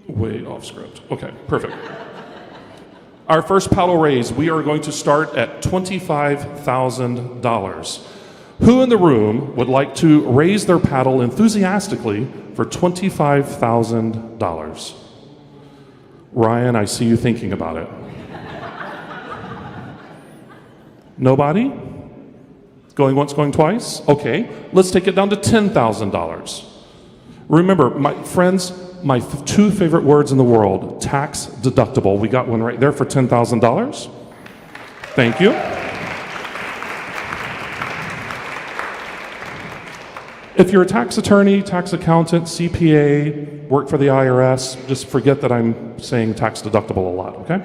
Way off script. Okay, perfect. Our first paddle raise, we are going to start at $25,000. Who in the room would like to raise their paddle enthusiastically for $25,000? Ryan, I see you thinking about it. Nobody? Going once, going twice? Okay, let's take it down to $10,000. Remember, my friends, my 2 favorite words in the world, tax deductible. We got one right there for $10,000. Thank you. If you're a tax attorney, tax accountant, CPA, work for the IRS, just forget that I'm saying tax deductible a lot, okay?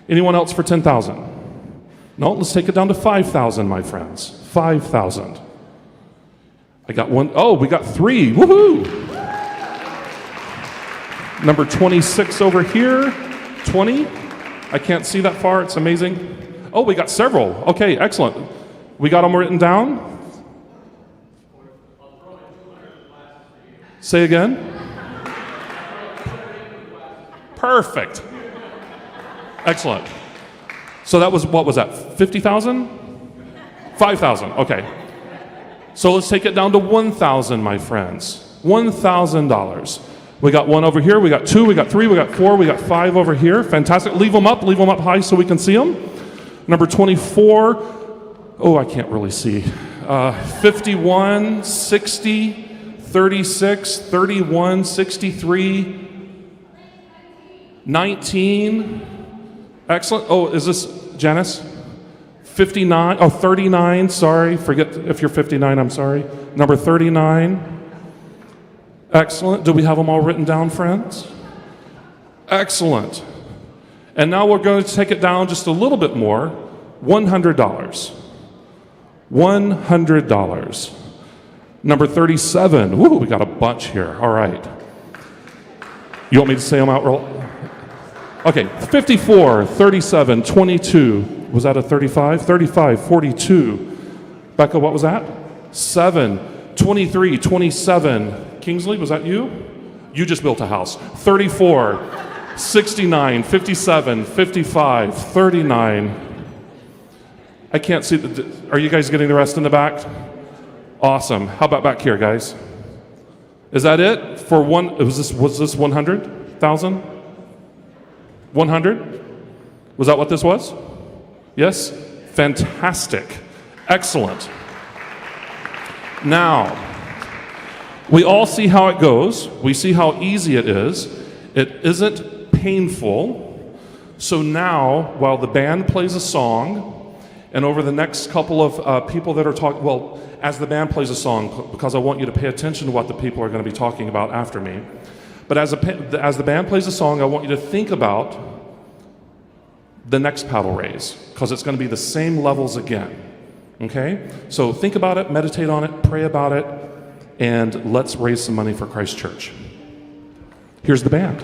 Anyone else for $10,000? No, let's take it down to $5,000, my friends. $5,000. I got one. Oh, we got 3. Woohoo! Number 26 over here. 20. I can't see that far. It's amazing. Oh, we got several. Okay, excellent. We got them written down. Say again. Perfect. Excellent. So that was, what was that, 50,000? 5,000, okay. So let's take it down to 1,000, my friends. $1,000. We got 1 over here, we got 2, we got 3, we got 4, we got 5 over here. Fantastic. Leave them up high so we can see them. Number 24, oh, I can't really see. 51, 60, 36, 31, 63, 19. Excellent. Oh, is this Janice? 59, oh, 39, sorry. Forget if you're 59, I'm sorry. Number 39. Excellent. Do we have them all written down, friends? Excellent. And now we're going to take it down just a little bit more. $100. $100. Number 37. Woo, we got a bunch here. All right. You want me to say them out real? Okay, 54, 37, 22. Was that a 35? 35, 42. Becca, what was that? 7, 23, 27. Kingsley, was that you? You just built a house. 34, 69, 57, 55, 39. I can't see. Are you guys getting the rest in the back? Awesome. How about back here, guys? Is that it? For one, was this 100,000? 100? Was that what this was? Yes? Fantastic. Excellent. Now, we all see how it goes. We see how easy it is. It isn't painful. So now, while the band plays a song, and over the next couple of people that are talking, well, as the band plays a song, because I want you to pay attention to what the people are going to be talking about after me. But as the band plays a song, I want you to think about the next paddle raise, because it's going to be the same levels again. Okay? So think about it, meditate on it, pray about it, and let's raise some money for Christ Church. Here's the band.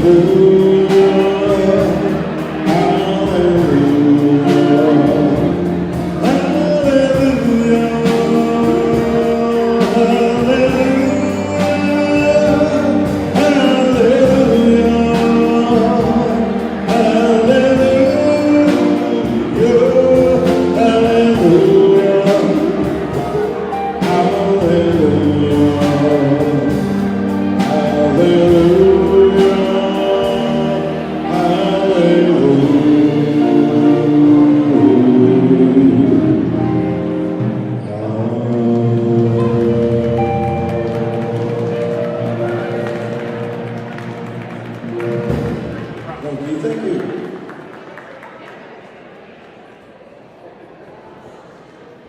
Thank you.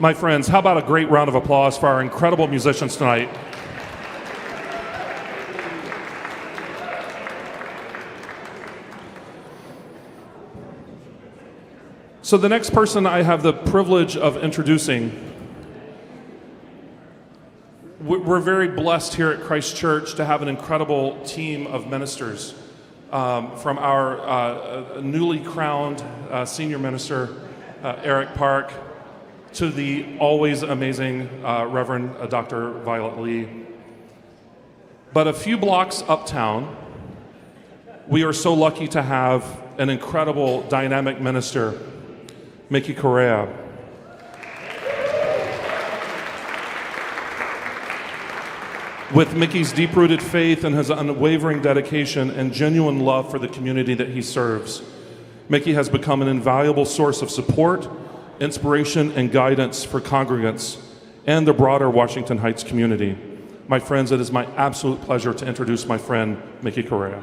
My friends, how about a great round of applause for our incredible musicians tonight? So the next person I have the privilege of introducing, we're very blessed here at Christ Church to have an incredible team of ministers, from our newly crowned senior minister, Eric Park, to the always amazing Reverend Dr. Violet Lee. But a few blocks uptown, we are so lucky to have an incredible dynamic minister, Mickey Correa. With Mickey's deep-rooted faith and his unwavering dedication and genuine love for the community that he serves, Mickey has become an invaluable source of support, inspiration, and guidance for congregants and the broader Washington Heights community. My friends, it is my absolute pleasure to introduce my friend, Mickey Correa.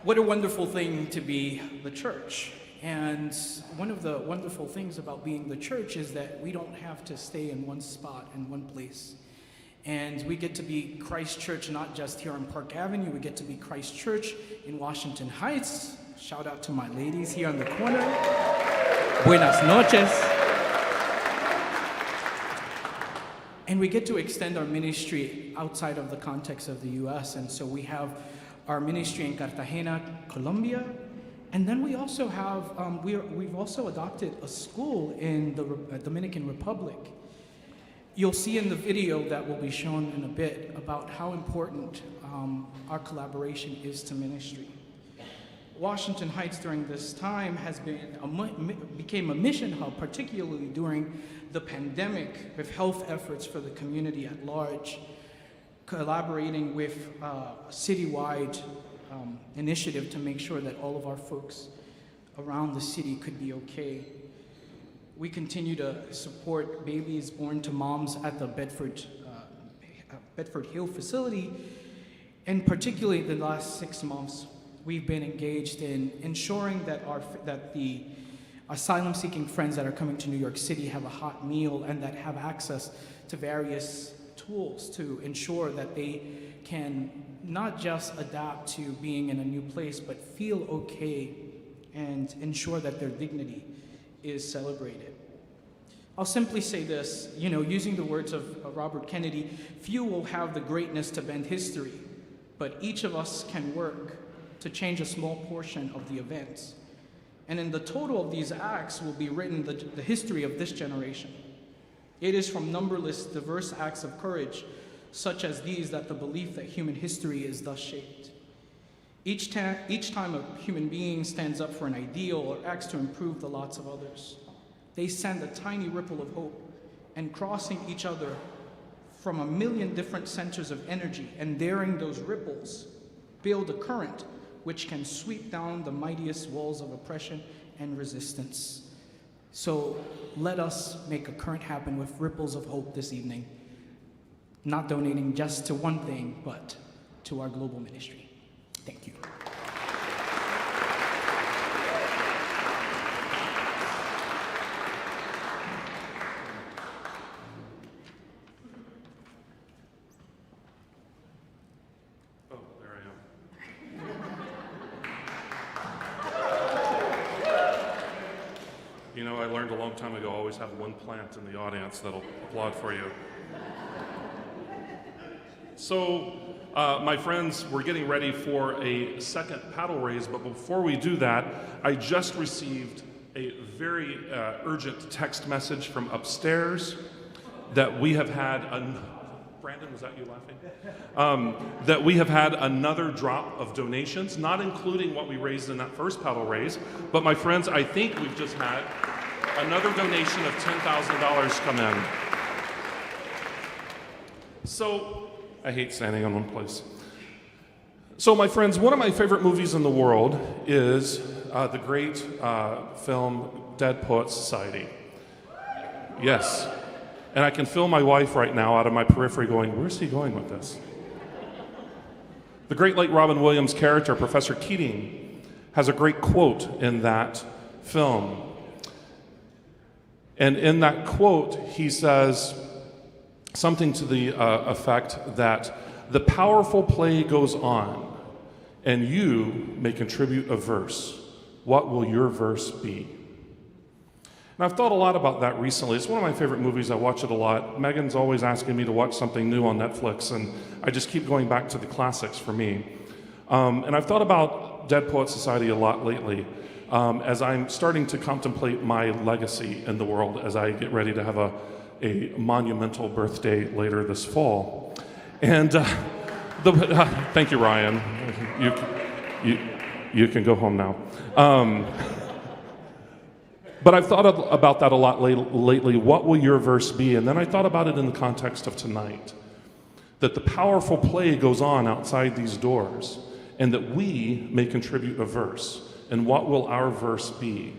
What a wonderful thing to be the church. And one of the wonderful things about being the church is that we don't have to stay in one spot, in one place. And we get to be Christ Church not just here on Park Avenue, we get to be Christ Church in Washington Heights. Shout out to my ladies here on the corner. Buenas noches. And we get to extend our ministry outside of the context of the U.S. And so we have our ministry in Cartagena, Colombia. And then we also have, we've also adopted a school in the Dominican Republic. You'll see in the video that will be shown in a bit about how important our collaboration is to ministry. Washington Heights during this time has became a mission hub, particularly during the pandemic, with health efforts for the community at large, collaborating with a citywide initiative to make sure that all of our folks around the city could be okay. We continue to support babies born to moms at the Bedford Hill facility, and particularly the last 6 months, we've been engaged in ensuring that the asylum-seeking friends that are coming to New York City have a hot meal and that have access to various tools to ensure that they can not just adapt to being in a new place, but feel okay and ensure that their dignity is celebrated. I'll simply say this, using the words of Robert Kennedy, few will have the greatness to bend history, but each of us can work to change a small portion of the events. And in the total of these acts will be written the history of this generation. It is from numberless diverse acts of courage, such as these, that the belief that human history is thus shaped. Each time a human being stands up for an ideal or acts to improve the lots of others, they send a tiny ripple of hope, and crossing each other from a million different centers of energy, and daring those ripples build a current which can sweep down the mightiest walls of oppression and resistance. So let us make a current happen with ripples of hope this evening, not donating just to one thing, but to our global ministry. Thank you. Oh, there I am. You know, I learned a long time ago, always have one plant in the audience that'll applaud for you. So, my friends, we're getting ready for a second paddle raise, but before we do that, I just received a very urgent text message from upstairs that we have had Brandon, was that you laughing? That we have had another drop of donations, not including what we raised in that first paddle raise, but my friends, I think we've just had another donation of $10,000 come in. So, I hate standing on one place. So, my friends, one of my favorite movies in the world is the great film Dead Poets Society. Yes. And I can feel my wife right now out of my periphery going, where's he going with this? The great late Robin Williams character, Professor Keating, has a great quote in that film. And in that quote, he says something to the effect that the powerful play goes on, and you may contribute a verse. What will your verse be? And I've thought a lot about that recently. It's one of my favorite movies. I watch it a lot. Megan's always asking me to watch something new on Netflix, and I just keep going back to the classics for me. And I've thought about Dead Poets Society a lot lately as I'm starting to contemplate my legacy in the world as I get ready to have a monumental birthday later this fall. And thank you, Ryan. You can go home now. But I've thought about that a lot lately. What will your verse be? And then I thought about it in the context of tonight. That the powerful play goes on outside these doors, and that we may contribute a verse. And what will our verse be?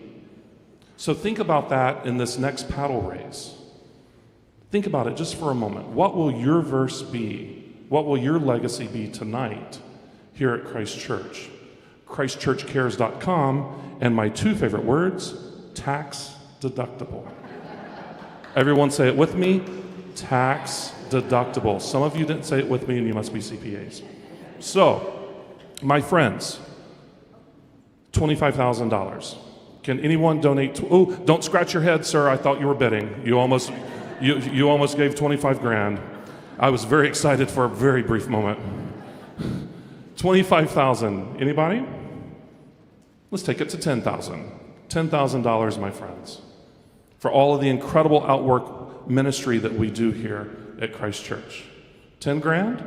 So think about that in this next paddle race. Think about it just for a moment. What will your verse be? What will your legacy be tonight here at Christ Church? ChristChurchCares.com, and my two favorite words, tax deductible. Everyone say it with me, tax deductible. Some of you didn't say it with me, and you must be CPAs. So, my friends, $25,000. Can anyone donate? Oh, don't scratch your head, sir. I thought you were bidding. You almost gave 25 grand. I was very excited for a very brief moment. 25,000. Anybody? Let's take it to 10,000. $10,000, my friends, for all of the incredible outwork ministry that we do here at Christ Church. 10 grand?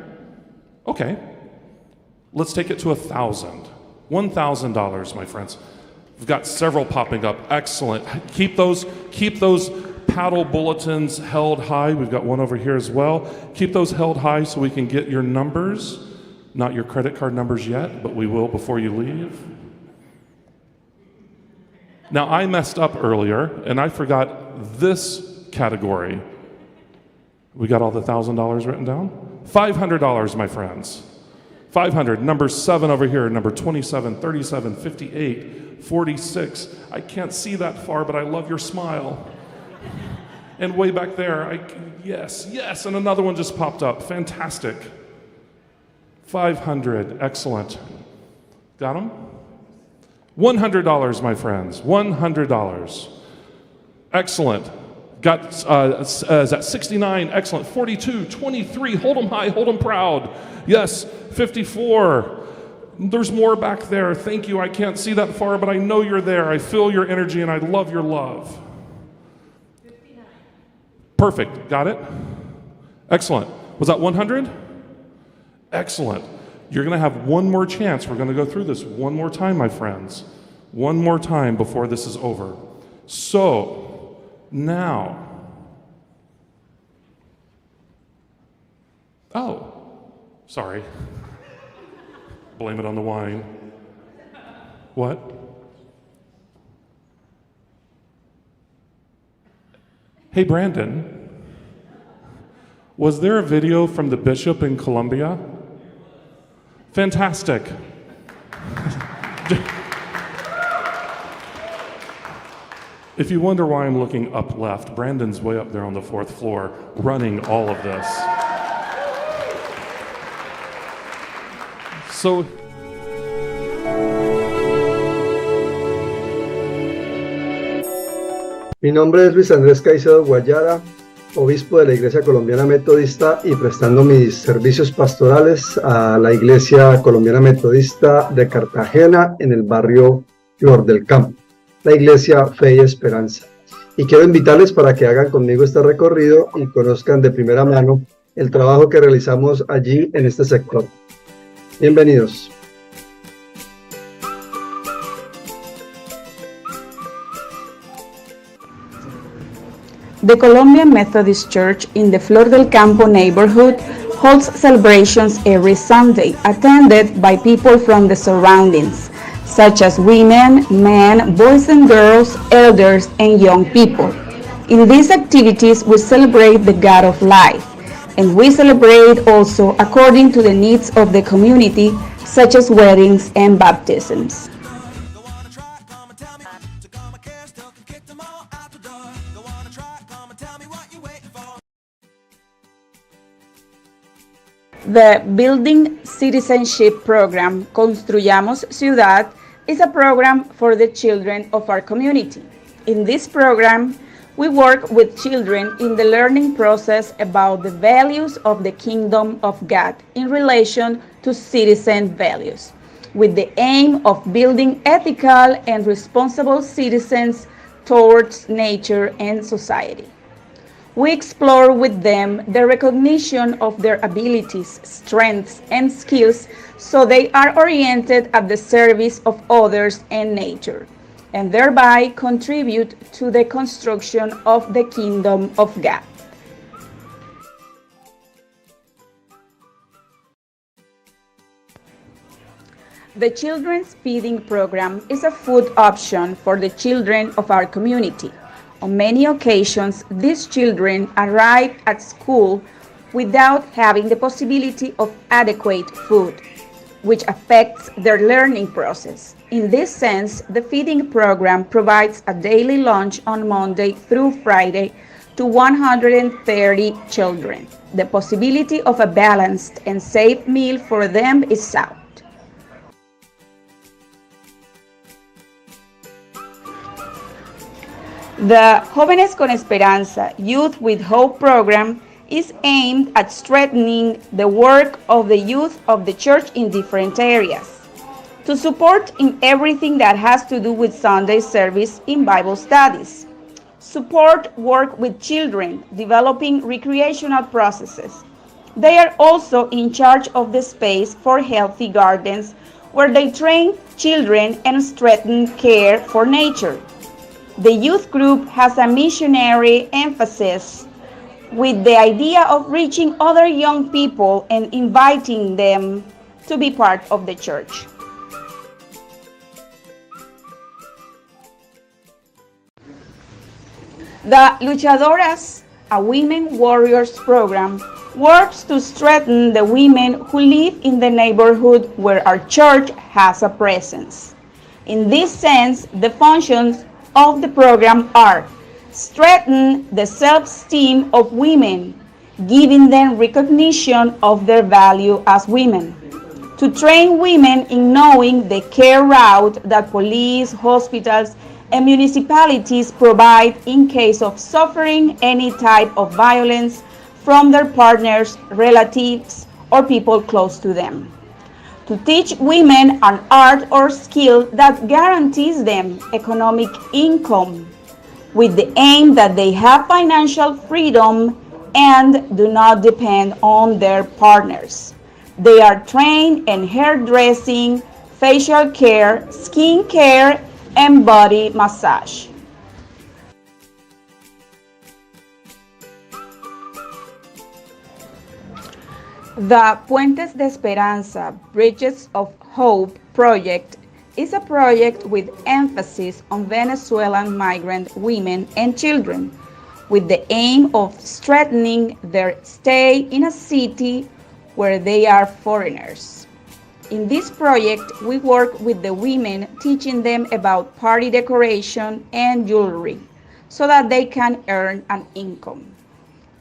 Okay. Let's take it to 1,000. $1,000, my friends. We've got several popping up. Excellent. Keep those paddle bulletins held high. We've got one over here as well. Keep those held high so we can get your numbers. Not your credit card numbers yet, but we will before you leave. Now, I messed up earlier, and I forgot this category. We got all the $1,000 written down? $500, my friends. 500. Number 7 over here. Number 27, 37, 58, 46. I can't see that far, but I love your smile. And way back there, yes, and another one just popped up. Fantastic. 500. Excellent. Got them? $100, my friends. $100. Excellent. Got, is that 69? Excellent. 42, 23. Hold them high, hold them proud. Yes, 54. There's more back there. Thank you. I can't see that far, but I know you're there. I feel your energy, and I love your love. 59. Perfect. Got it? Excellent. Was that 100? Excellent. You're going to have one more chance. We're going to go through this one more time, my friends. One more time before this is over. So, now. Oh, sorry. Blame it on the wine. What? Hey, Brandon. Was there a video from the bishop in Colombia? Fantastic. If you wonder why I'm looking up left, Brandon's way up there on the 4th floor running all of this. So, mi nombre es Luis Andrés Caicedo Guayara, obispo de la Iglesia Colombiana Metodista y prestando mis servicios pastorales a la Iglesia Colombiana Metodista de Cartagena en el barrio Flor del Campo, la Iglesia Fe y Esperanza. Y quiero invitarles para que hagan conmigo este recorrido y conozcan de primera mano el trabajo que realizamos allí en este sector. Bienvenidos. The Colombian Methodist Church in the Flor del Campo neighborhood holds celebrations every Sunday, attended by people from the surroundings, such as women, men, boys and girls, elders, and young people. In these activities, we celebrate the God of life, and we celebrate also according to the needs of the community, such as weddings and baptisms. The Building Citizenship Program, Construyamos Ciudad, is a program for the children of our community. In this program, we work with children in the learning process about the values of the Kingdom of God in relation to citizen values, with the aim of building ethical and responsible citizens towards nature and society. We explore with them the recognition of their abilities, strengths, and skills so they are oriented at the service of others and nature, and thereby contribute to the construction of the Kingdom of God. The Children's Feeding Program is a food option for the children of our community. On many occasions, these children arrive at school without having the possibility of adequate food, which affects their learning process. In this sense, the feeding program provides a daily lunch on Monday through Friday to 130 children. The possibility of a balanced and safe meal for them is sought. The Jóvenes con Esperanza Youth with Hope program is aimed at strengthening the work of the youth of the church in different areas, to support in everything that has to do with Sunday service in Bible studies, support work with children, developing recreational processes. They are also in charge of the space for healthy gardens where they train children and strengthen care for nature. The youth group has a missionary emphasis with the idea of reaching other young people and inviting them to be part of the church. The Luchadoras, a women warriors program, works to strengthen the women who live in the neighborhood where our church has a presence. In this sense, the functions of the program are: strengthen the self-esteem of women, giving them recognition of their value as women; to train women in knowing the care route that police, hospitals, and municipalities provide in case of suffering any type of violence from their partners, relatives, or people close to them; to teach women an art or skill that guarantees them economic income, with the aim that they have financial freedom and do not depend on their partners. They are trained in hairdressing, facial care, skin care, and body massage. The Puentes de Esperanza Bridges of Hope project is a project with emphasis on Venezuelan migrant women and children, with the aim of strengthening their stay in a city where they are foreigners. In this project, we work with the women, teaching them about party decoration and jewelry so that they can earn an income.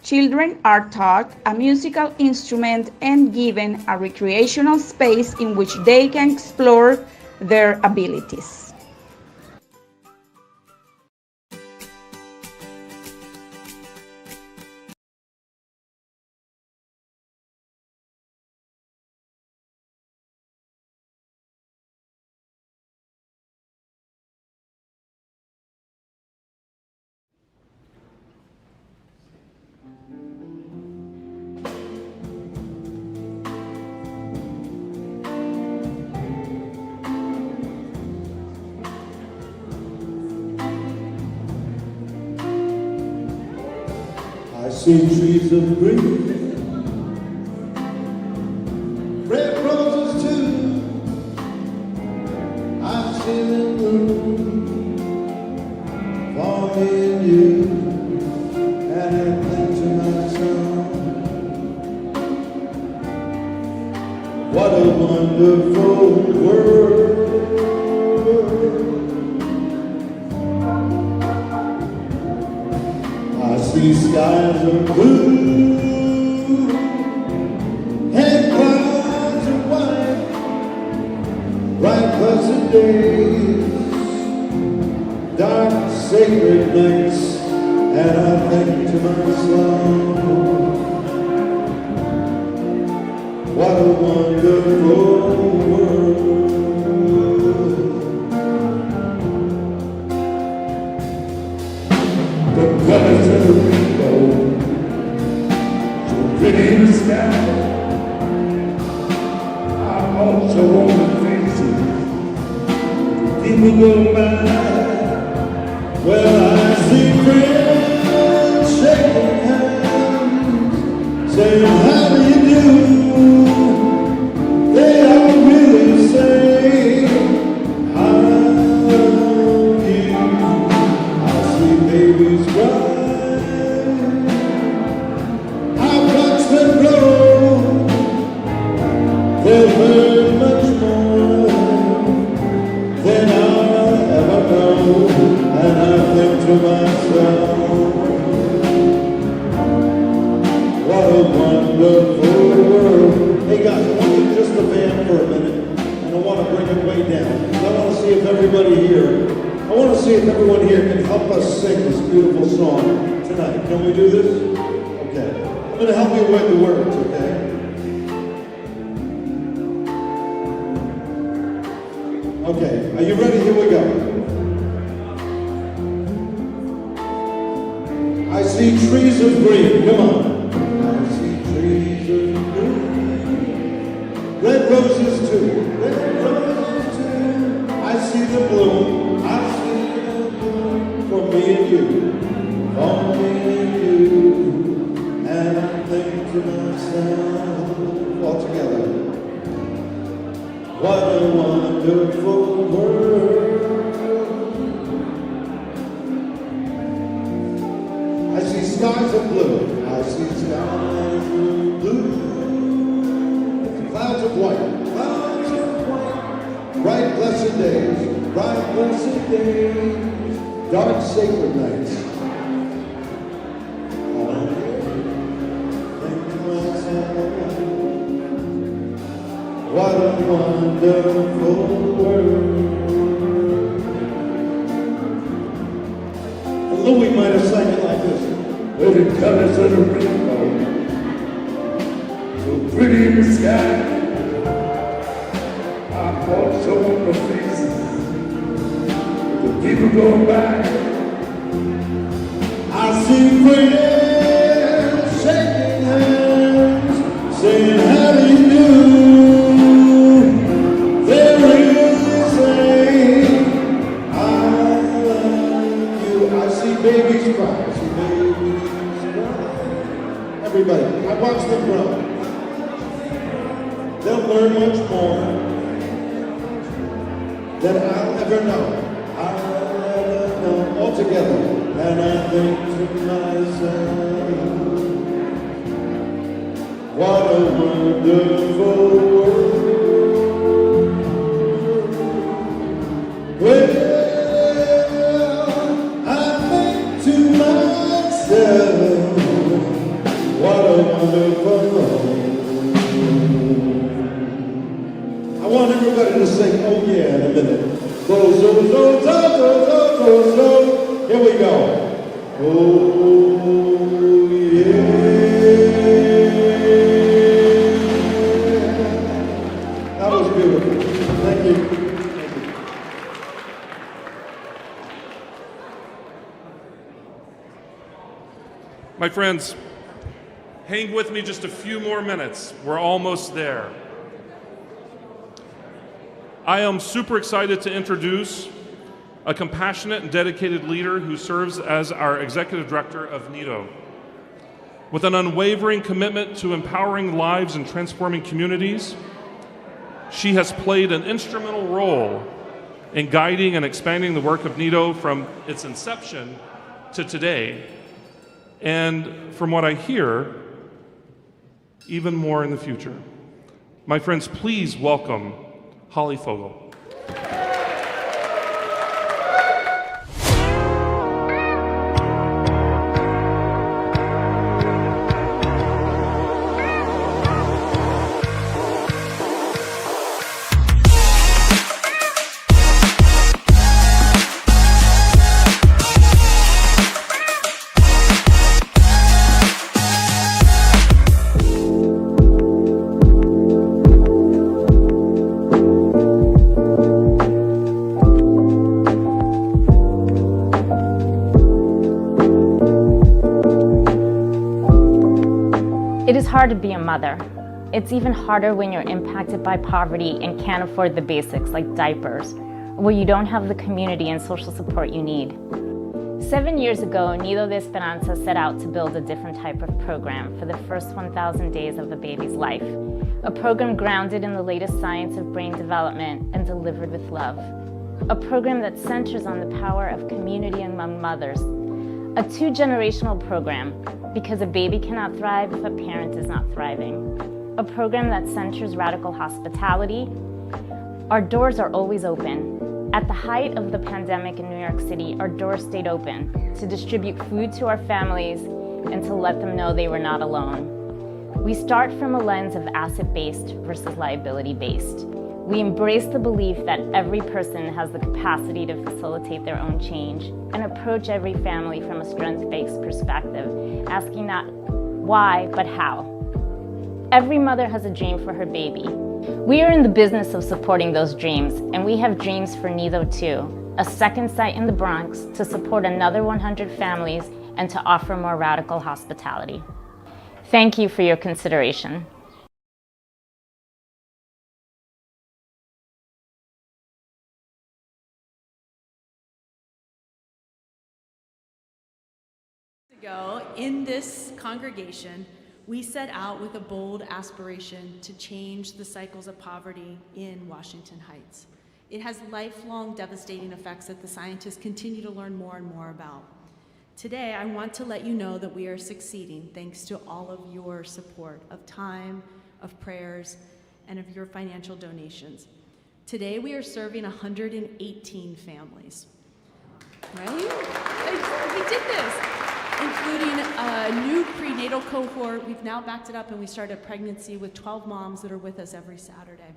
Children are taught a musical instrument and given a recreational space in which they can explore their abilities. I see trees of green, red roses too. I see them bloom for me and you, and I think to myself, what a wonderful world. I see skies of blue and clouds of white, bright blessed days, dark sacred nights, and I think to myself, what a wonderful world. The colors of the rainbow, so pretty in the sky. I also want the faces people go by. Well, I see friends shaking hands, saying how do you do. They all really say I love you. I see babies cry, I watch them grow. They'll learn much more than I ever know, and I think to myself, what a wonderful world. Hey guys, I want you to just the band for a minute, and I want to bring it way down. I want to see if everybody here, I want to see if everyone here can help us sing this beautiful song tonight. Can we do this? Okay. I'm going to help you with the words, okay? Okay, are you ready? Here we go. I see trees of green, come on. I see trees of green, red roses too, red roses too. I see the bloom, I see the bloom for me and you, for me and you. And I think to myself, all together, what a wonderful world. I see skies of blue, I see skies of blue, and clouds of white, bright blessed days, dark sacred nights. I think to myself, what a wonderful world. And Louis might have sang it like this. With the colors of the rainbow, so pretty in the sky. I also on the faces, the people go by. I see friends shaking hands, saying how do you do. watch them grow. They'll learn much more than I'll ever know. I'll ever know altogether. And I think to myself, what a wonderful world. Well, I think to myself, what a wonderful world. I want everybody to sing, oh yeah, in a minute. So, here we go. Oh yeah. That was beautiful. Thank you. My friends, hang with me just a few more minutes. We're almost there. I am super excited to introduce a compassionate and dedicated leader who serves as our executive director of NIDO. With an unwavering commitment to empowering lives and transforming communities, she has played an instrumental role in guiding and expanding the work of NIDO from its inception to today, and from what I hear, even more in the future. My friends, please welcome Holly Fogel. It is hard to be a mother. It's even harder when you're impacted by poverty and can't afford the basics like diapers, or where you don't have the community and social support you need. 7 years ago, Nido de Esperanza set out to build a different type of program for the first 1,000 days of the baby's life. A program grounded in the latest science of brain development and delivered with love. A program that centers on the power of community among mothers. A two-generational program, because a baby cannot thrive if a parent is not thriving. A program that centers radical hospitality. Our doors are always open. At the height of the pandemic in New York City, our doors stayed open to distribute food to our families and to let them know they were not alone. We start from a lens of asset-based versus liability-based. We embrace the belief that every person has the capacity to facilitate their own change and approach every family from a strength-based perspective, asking not why, but how. Every mother has a dream for her baby. We are in the business of supporting those dreams, and we have dreams for Nido too, a second site in the Bronx to support another 100 families and to offer more radical hospitality. Thank you for your consideration. Ago, in this congregation, we set out with a bold aspiration to change the cycles of poverty in Washington Heights. It has lifelong devastating effects that the scientists continue to learn more and more about. Today, I want to let you know that we are succeeding thanks to all of your support of time, of prayers, and of your financial donations. Today, we are serving 118 families, right? We did this. Including a new prenatal cohort. We've now backed it up and we started a pregnancy with 12 moms that are with us every Saturday.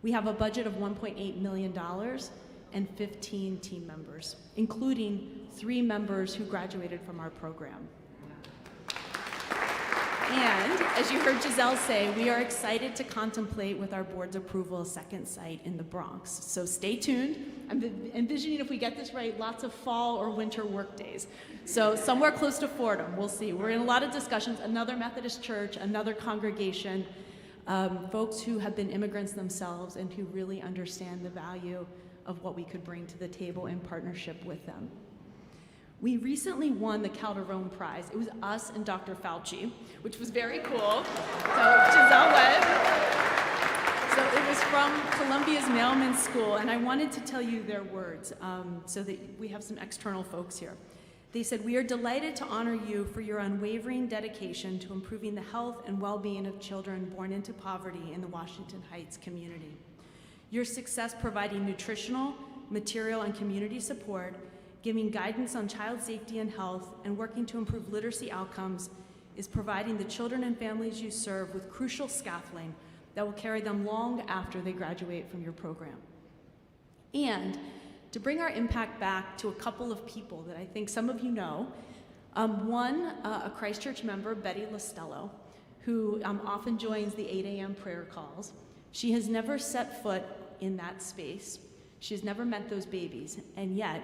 We have a budget of $1.8 million and 15 team members, including 3 members who graduated from our program. And as you heard Giselle say, we are excited to contemplate with our board's approval a second site in the Bronx. So stay tuned. I'm envisioning, if we get this right, lots of fall or winter work days. So somewhere close to Fordham, we'll see. We're in a lot of discussions, another Methodist church, another congregation, folks who have been immigrants themselves and who really understand the value of what we could bring to the table in partnership with them. We recently won the Calderon Prize. It was us and Dr. Fauci, which was very cool. So Giselle Webb. So it was from Columbia's Mailman School, and I wanted to tell you their words so that we have some external folks here. They said, "We are delighted to honor you for your unwavering dedication to improving the health and well-being of children born into poverty in the Washington Heights community. Your success providing nutritional, material, and community support, giving guidance on child safety and health, and working to improve literacy outcomes is providing the children and families you serve with crucial scaffolding that will carry them long after they graduate from your program." And to bring our impact back to a couple of people that I think some of you know, a Christ Church member, Betty Lostello, who often joins the 8 a.m. prayer calls. She has never set foot in that space. She's never met those babies, and yet,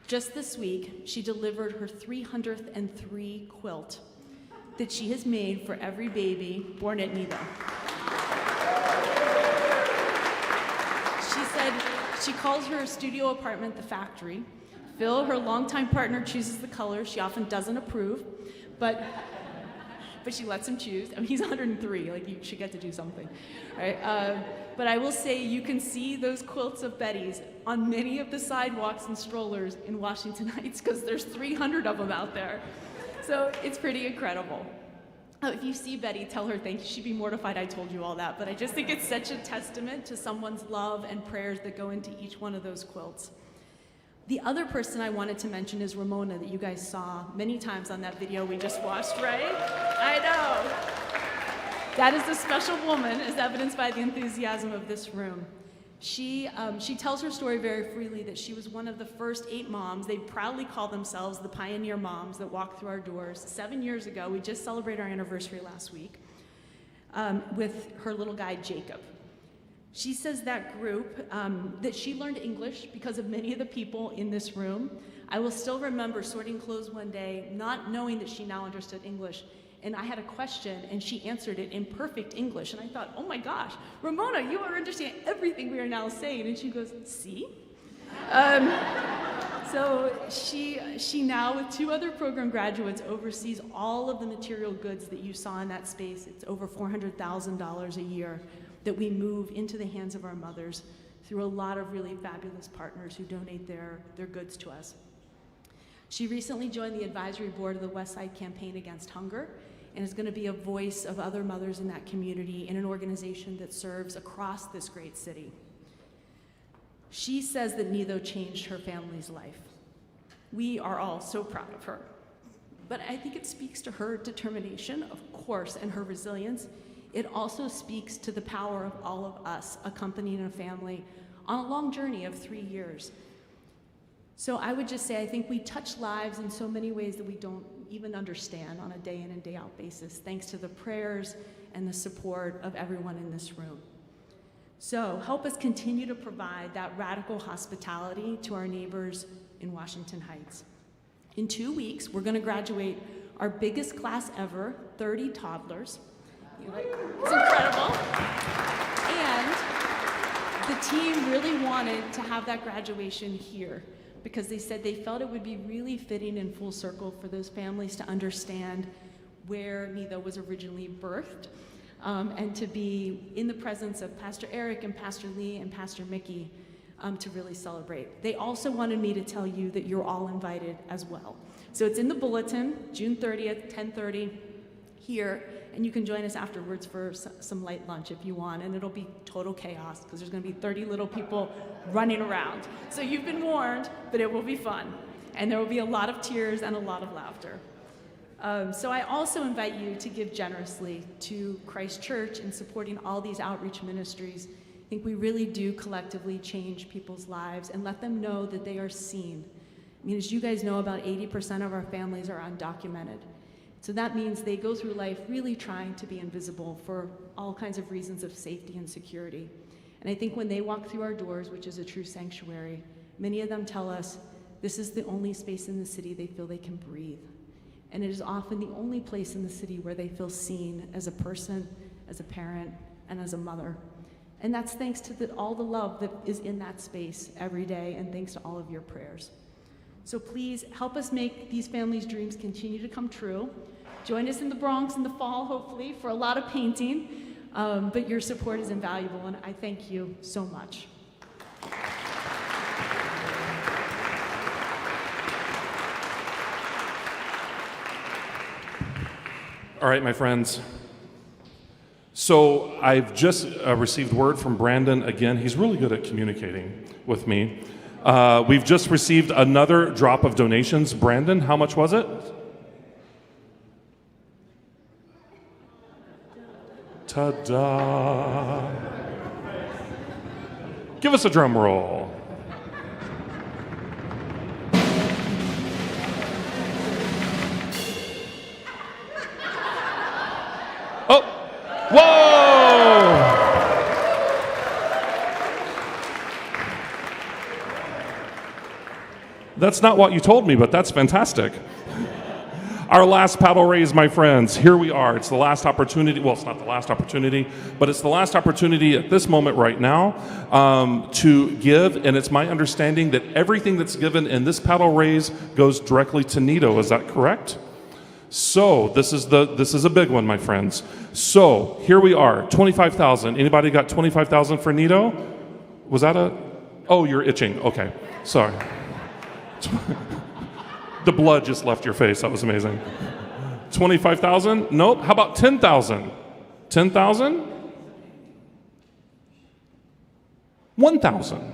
just this week, she delivered her 303 quilt that she has made for every baby born at Nido. She said she calls her studio apartment the factory. Phil, her longtime partner, chooses the colors. She often doesn't approve, but she lets him choose. I mean, he's 103, like you should get to do something, right? But I will say you can see those quilts of Betty's on many of the sidewalks and strollers in Washington Heights because there's 300 of them out there. So it's pretty incredible. If you see Betty, tell her thank you. She'd be mortified I told you all that, but I just think it's such a testament to someone's love and prayers that go into each one of those quilts. The other person I wanted to mention is Ramona, that you guys saw many times on that video we just watched, right? I know. That is a special woman, as evidenced by the enthusiasm of this room. She tells her story very freely that she was one of the first 8 moms. They proudly call themselves the Pioneer Moms that walked through our doors 7 years ago. We just celebrated our anniversary last week with her little guy, Jacob. She says that group, that she learned English because of many of the people in this room. I will still remember sorting clothes one day, not knowing that she now understood English, and I had a question, and she answered it in perfect English, and I thought, oh my gosh, Ramona, you understand everything we are now saying, and she goes, see? So she now, with 2 other program graduates, oversees all of the material goods that you saw in that space. It's over $400,000 a year that we move into the hands of our mothers through a lot of really fabulous partners who donate their goods to us. She recently joined the advisory board of the Westside Campaign Against Hunger and is going to be a voice of other mothers in that community in an organization that serves across this great city. She says that Nido changed her family's life. We are all so proud of her. But I think it speaks to her determination, of course, and her resilience. It also speaks to the power of all of us accompanying a family on a long journey of 3 years. So I would just say I think we touch lives in so many ways that we don't even understand on a day in and day out basis, thanks to the prayers and the support of everyone in this room. So help us continue to provide that radical hospitality to our neighbors in Washington Heights. In 2 weeks, we're going to graduate our biggest class ever, 30 toddlers. It's incredible. And the team really wanted to have that graduation here because they said they felt it would be really fitting and full circle for those families to understand where Nido was originally birthed, and to be in the presence of Pastor Eric and Pastor Lee and Pastor Mickey to really celebrate. They also wanted me to tell you that you're all invited as well. So it's in the bulletin, June 30th, 10:30 here, and you can join us afterwards for some light lunch if you want, and it'll be total chaos because there's going to be 30 little people running around. So you've been warned, but it will be fun, and there will be a lot of tears and a lot of laughter. So I also invite you to give generously to Christ Church in supporting all these outreach ministries. I think we really do collectively change people's lives and let them know that they are seen. I mean, as you guys know, about 80% of our families are undocumented. So that means they go through life really trying to be invisible for all kinds of reasons of safety and security. And I think when they walk through our doors, which is a true sanctuary, many of them tell us this is the only space in the city they feel they can breathe. And it is often the only place in the city where they feel seen as a person, as a parent, and as a mother. And that's thanks to all the love that is in that space every day, and thanks to all of your prayers. So please help us make these families' dreams continue to come true. Join us in the Bronx in the fall, hopefully, for a lot of painting. But your support is invaluable, and I thank you so much. All right, my friends. So I've just received word from Brandon again. He's really good at communicating with me. We've just received another drop of donations. Brandon, how much was it? Ta-da! Give us a drum roll. Oh! Whoa! That's not what you told me, but that's fantastic. Our last paddle raise, my friends. Here we are. It's the last opportunity. Well, it's not the last opportunity, but it's the last opportunity at this moment right now to give. And it's my understanding that everything that's given in this paddle raise goes directly to Nito. Is that correct? So this is a big one, my friends. So here we are, 25,000. Anybody got 25,000 for Nito? Was that a? Oh, you're itching. Okay, sorry. The blood just left your face. That was amazing. 25,000? Nope. How about 10,000? 10,000? 1,000.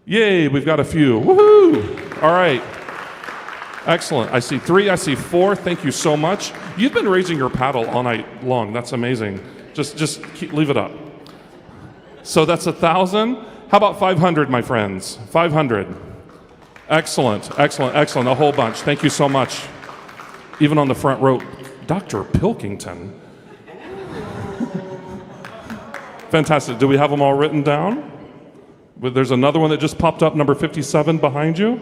Yay, we've got a few. Woohoo! All right. Excellent. I see 3, I see 4. Thank you so much. You've been raising your paddle all night long. That's amazing. Just leave it up. So that's 1,000. How about 500, my friends? 500. Excellent, excellent, excellent. A whole bunch. Thank you so much. Even on the front row, Dr. Pilkington. Fantastic. Do we have them all written down? There's another one that just popped up, number 57 behind you.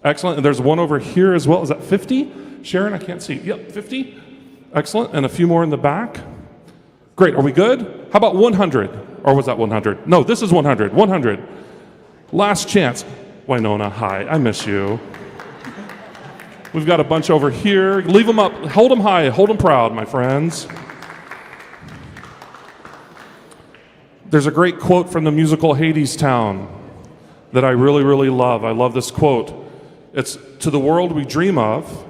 Excellent. And there's one over here as well. Is that 50? Sharon, I can't see. Yep, 50. Excellent. And a few more in the back. Great. Are we good? How about 100? Or was that 100? No, this is 100. 100. Last chance. Winona, hi. I miss you. We've got a bunch over here. Leave them up. Hold them high. Hold them proud, my friends. There's a great quote from the musical Hadestown that I really, really love. I love this quote. It's to the world we dream of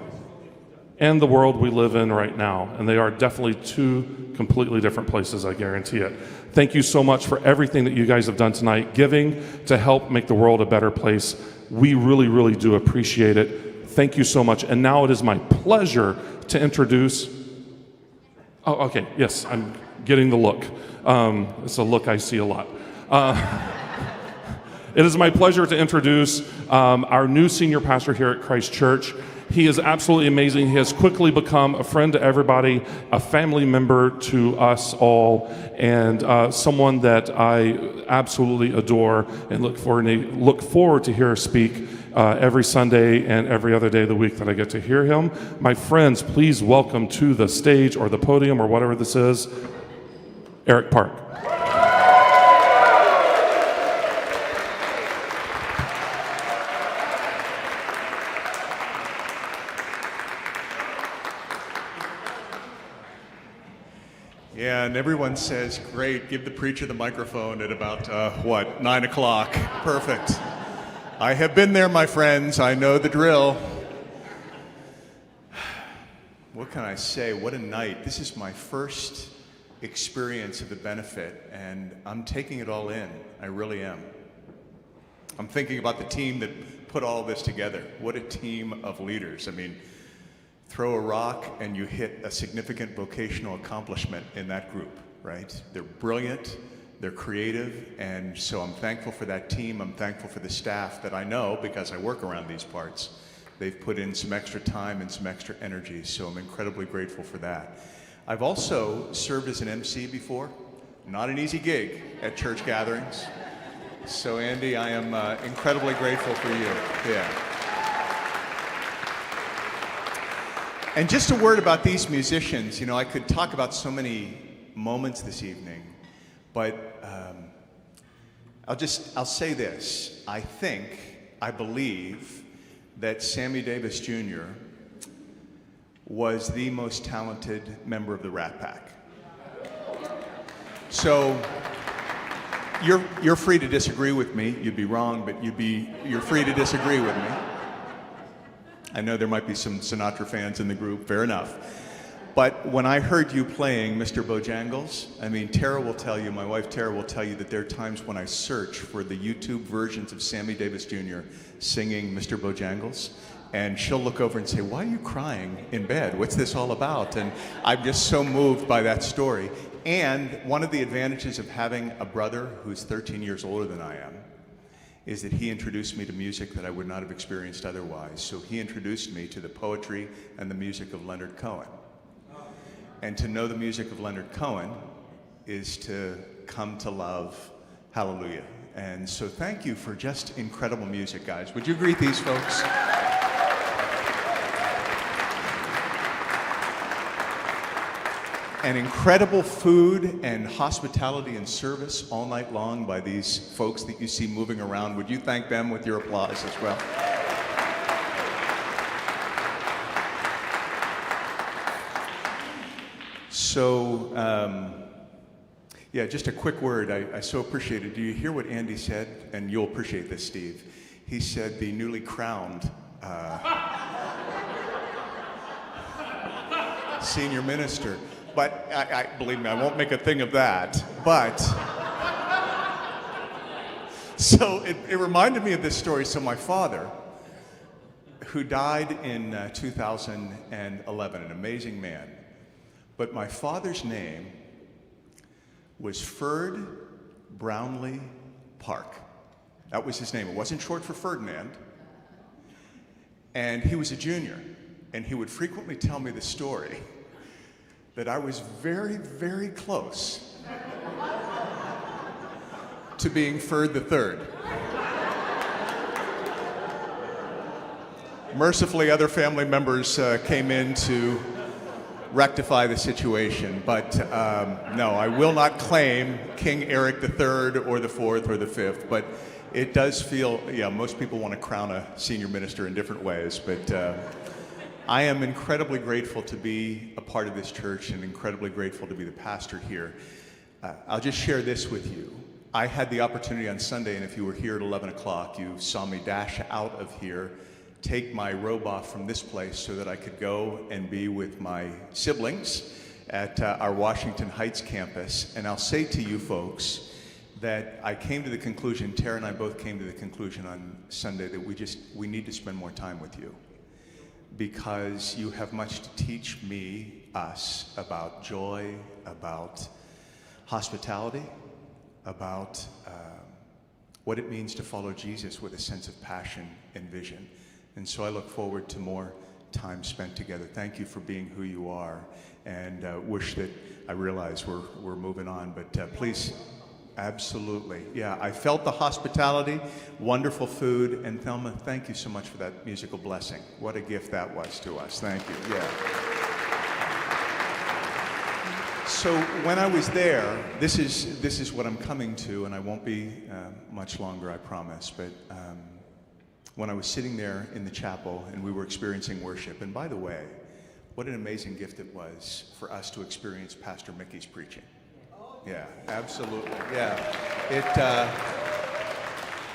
and the world we live in right now. And they are definitely two completely different places, I guarantee it. Thank you so much for everything that you guys have done tonight, giving to help make the world a better place. We really, really do appreciate it. Thank you so much. And now it is my pleasure to introduce... Oh, okay, yes, I'm getting the look. It's a look I see a lot. It is my pleasure to introduce our new senior pastor here at Christ Church. He is absolutely amazing. He has quickly become a friend to everybody, a family member to us all, and someone that I absolutely adore and look forward to hear speak every Sunday and every other day of the week that I get to hear him. My friends, please welcome to the stage or the podium or whatever this is, Eric Park. Yeah, and everyone says, great, give the preacher the microphone at about, 9 o'clock. Perfect. I have been there, my friends. I know the drill. What can I say? What a night. This is my first experience of the benefit, and I'm taking it all in. I really am. I'm thinking about the team that put all this together. What a team of leaders. I mean, throw a rock and you hit a significant vocational accomplishment in that group, right? They're brilliant, they're creative, and so I'm thankful for that team. I'm thankful for the staff that I know because I work around these parts. They've put in some extra time and some extra energy, so I'm incredibly grateful for that. I've also served as an MC before. Not an easy gig at church gatherings. So Andy, I am incredibly grateful for you. Yeah. And just a word about these musicians. You know, I could talk about so many moments this evening, but I'll say this. I think I believe that Sammy Davis Jr. was the most talented member of the Rat Pack. So you're free to disagree with me. You'd be wrong, but you're free to disagree with me. I know there might be some Sinatra fans in the group, fair enough. But when I heard you playing Mr. Bojangles, I mean, Tara will tell you, my wife Tara will tell you that there are times when I search for the YouTube versions of Sammy Davis Jr. singing Mr. Bojangles, and she'll look over and say, why are you crying in bed? What's this all about? And I'm just so moved by that story. And one of the advantages of having a brother who's 13 years older than I am is that he introduced me to music that I would not have experienced otherwise. So he introduced me to the poetry and the music of Leonard Cohen. And to know the music of Leonard Cohen is to come to love Hallelujah. And so thank you for just incredible music, guys. Would you greet these folks? And incredible food and hospitality and service all night long by these folks that you see moving around. Would you thank them with your applause as well? So, yeah, just a quick word. I so appreciate it. Do you hear what Andy said? And you'll appreciate this, Steve. He said the newly crowned senior minister. But I believe me, I won't make a thing of that. But, so it reminded me of this story. So my father, who died in 2011, an amazing man, but my father's name was Ferd Brownlee Park. That was his name. It wasn't short for Ferdinand. And he was a junior. And he would frequently tell me the story that I was very, very close to being Ferd the Third. Mercifully, other family members came in to rectify the situation, but no, I will not claim King Eric III or the Fourth or the Fifth, but it does feel, yeah, most people want to crown a senior minister in different ways, but I am incredibly grateful to be a part of this church and incredibly grateful to be the pastor here. I'll just share this with you. I had the opportunity on Sunday, and if you were here at 11 o'clock, you saw me dash out of here, take my robe off from this place so that I could go and be with my siblings at our Washington Heights campus. And I'll say to you folks that I came to the conclusion, Tara and I both came to the conclusion on Sunday that we need to spend more time with you, because you have much to teach me, us, about joy, about hospitality, about what it means to follow Jesus with a sense of passion and vision. And so I look forward to more time spent together. Thank you for being who you are, and wish that I realize we're moving on, but please, absolutely. Yeah, I felt the hospitality, wonderful food, and Thelma, thank you so much for that musical blessing. What a gift that was to us. Thank you. Yeah. So when I was there, this is what I'm coming to, and I won't be much longer, I promise, but when I was sitting there in the chapel and we were experiencing worship, and by the way, what an amazing gift it was for us to experience Pastor Mickey's preaching. Yeah, absolutely. Yeah.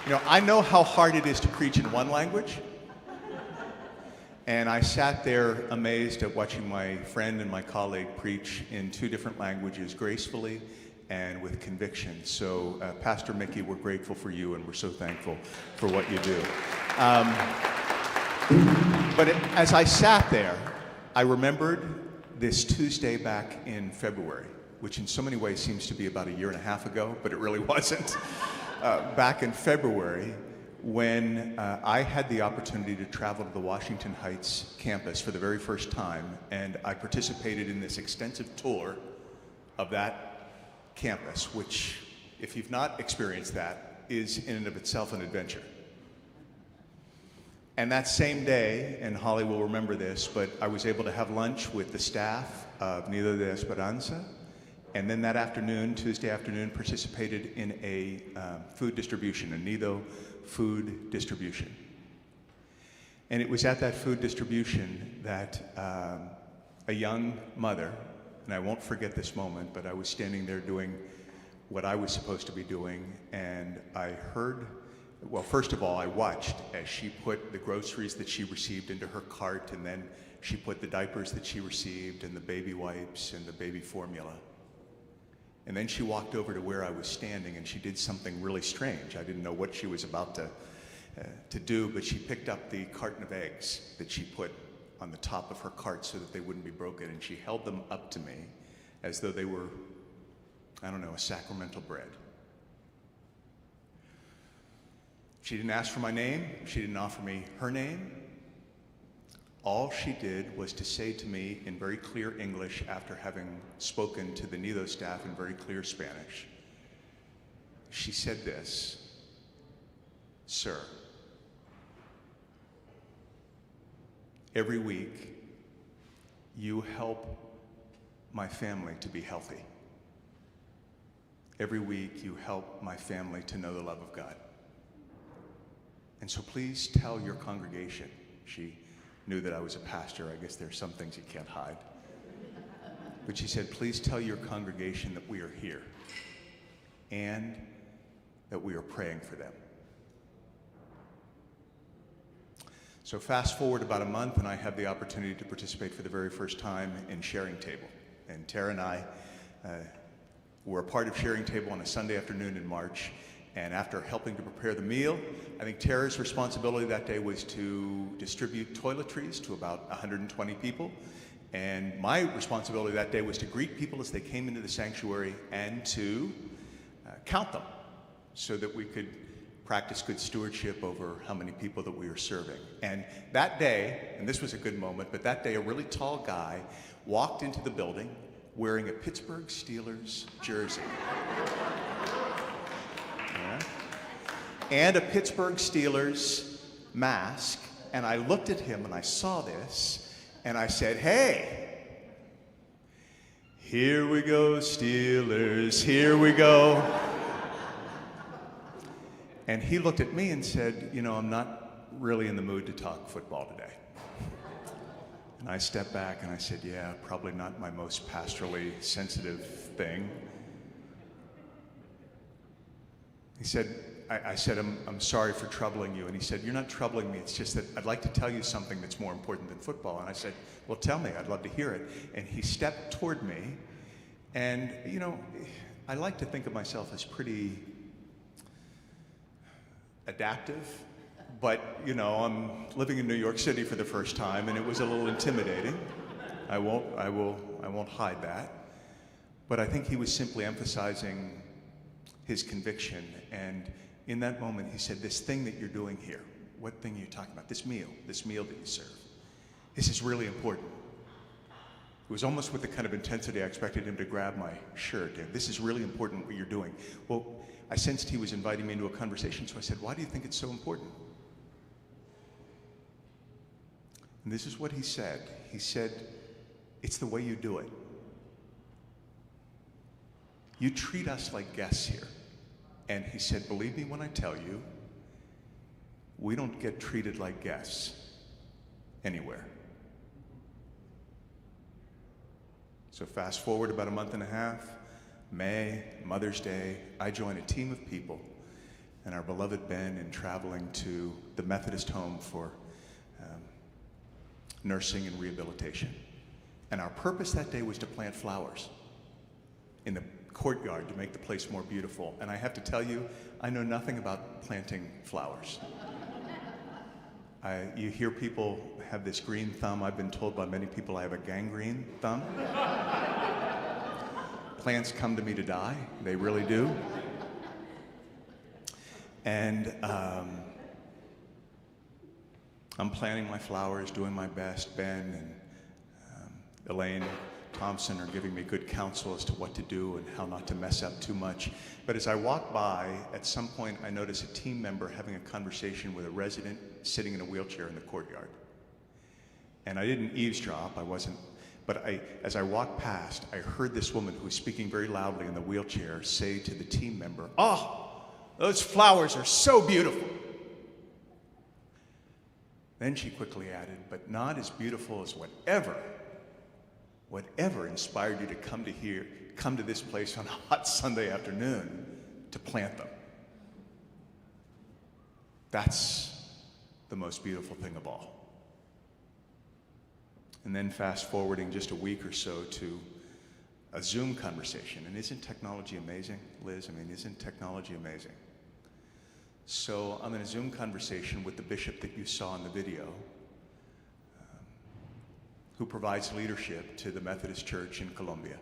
You know, I know how hard it is to preach in one language. And I sat there amazed at watching my friend and my colleague preach in two different languages gracefully and with conviction. So, Pastor Mickey, we're grateful for you, and we're so thankful for what you do. But as I sat there, I remembered this Tuesday back in February, which in so many ways seems to be about a year and a half ago, but it really wasn't. Back in February, when I had the opportunity to travel to the Washington Heights campus for the very first time, and I participated in this extensive tour of that campus, which, if you've not experienced that, is in and of itself an adventure. And that same day, and Holly will remember this, but I was able to have lunch with the staff of Nido de Esperanza, And then that afternoon, Tuesday afternoon, participated in a food distribution, a Nido food distribution. And it was at that food distribution that a young mother, and I won't forget this moment, but I was standing there doing what I was supposed to be doing, and I heard, well, first of all, I watched as she put the groceries that she received into her cart, and then she put the diapers that she received, and the baby wipes, and the baby formula. And then she walked over to where I was standing, and she did something really strange. I didn't know what she was about to do, but she picked up the carton of eggs that she put on the top of her cart so that they wouldn't be broken, and she held them up to me as though they were, I don't know, a sacramental bread. She didn't ask for my name. She didn't offer me her name. All she did was to say to me in very clear English, after having spoken to the Nido staff in very clear Spanish, she said this: "Sir, every week you help my family to be healthy. Every week you help my family to know the love of God. And so please tell your congregation," she knew that I was a pastor. I guess there's some things you can't hide. But she said, "Please tell your congregation that we are here and that we are praying for them." So fast forward about a month, and I had the opportunity to participate for the very first time in Sharing Table. And Tara and I were a part of Sharing Table on a Sunday afternoon in March. And after helping to prepare the meal, I think Tara's responsibility that day was to distribute toiletries to about 120 people. And my responsibility that day was to greet people as they came into the sanctuary and to count them so that we could practice good stewardship over how many people that we were serving. And that day, and this was a good moment, but that day a really tall guy walked into the building wearing a Pittsburgh Steelers jersey. And a Pittsburgh Steelers mask, and I looked at him and I saw this, and I said, "Hey, here we go, Steelers, here we go." And he looked at me and said, "You know, I'm not really in the mood to talk football today." And I stepped back and I said, "Yeah, probably not my most pastorally sensitive thing." He said, I said, I'm sorry for troubling you. And he said, "You're not troubling me. It's just that I'd like to tell you something that's more important than football." And I said, "Well, tell me. I'd love to hear it." And he stepped toward me. And, you know, I like to think of myself as pretty adaptive. But, you know, I'm living in New York City for the first time, and it was a little intimidating. I won't hide that. But I think he was simply emphasizing his conviction. And in that moment, he said, "This thing that you're doing here," what thing are you talking about? This meal that you serve. This is really important. It was almost with the kind of intensity I expected him to grab my shirt. And "This is really important what you're doing." Well, I sensed he was inviting me into a conversation, so I said, "Why do you think it's so important?" And this is what he said. He said, "It's the way you do it. You treat us like guests here." And he said, "Believe me when I tell you, we don't get treated like guests anywhere." So fast forward about a month and a half, May, Mother's Day, I join a team of people and our beloved Ben in traveling to the Methodist home for nursing and rehabilitation. And our purpose that day was to plant flowers in the courtyard to make the place more beautiful. And I have to tell you, I know nothing about planting flowers. You hear people have this green thumb. I've been told by many people I have a gangrene thumb. Plants come to me to die. They really do. And I'm planting my flowers, doing my best. Ben and Elaine Thompson are giving me good counsel as to what to do and how not to mess up too much. But as I walk by, at some point I notice a team member having a conversation with a resident sitting in a wheelchair in the courtyard. And I didn't eavesdrop, I wasn't But as I walked past, I heard this woman who was speaking very loudly in the wheelchair say to the team member, "Oh, those flowers are so beautiful." Then she quickly added, "But not as beautiful as whatever inspired you to come to this place on a hot Sunday afternoon to plant them." That's the most beautiful thing of all. And then fast forwarding just a week or so to a Zoom conversation. And isn't technology amazing, Liz? I mean, isn't technology amazing? So I'm in a Zoom conversation with the bishop that you saw in the video, who provides leadership to the Methodist Church in Colombia.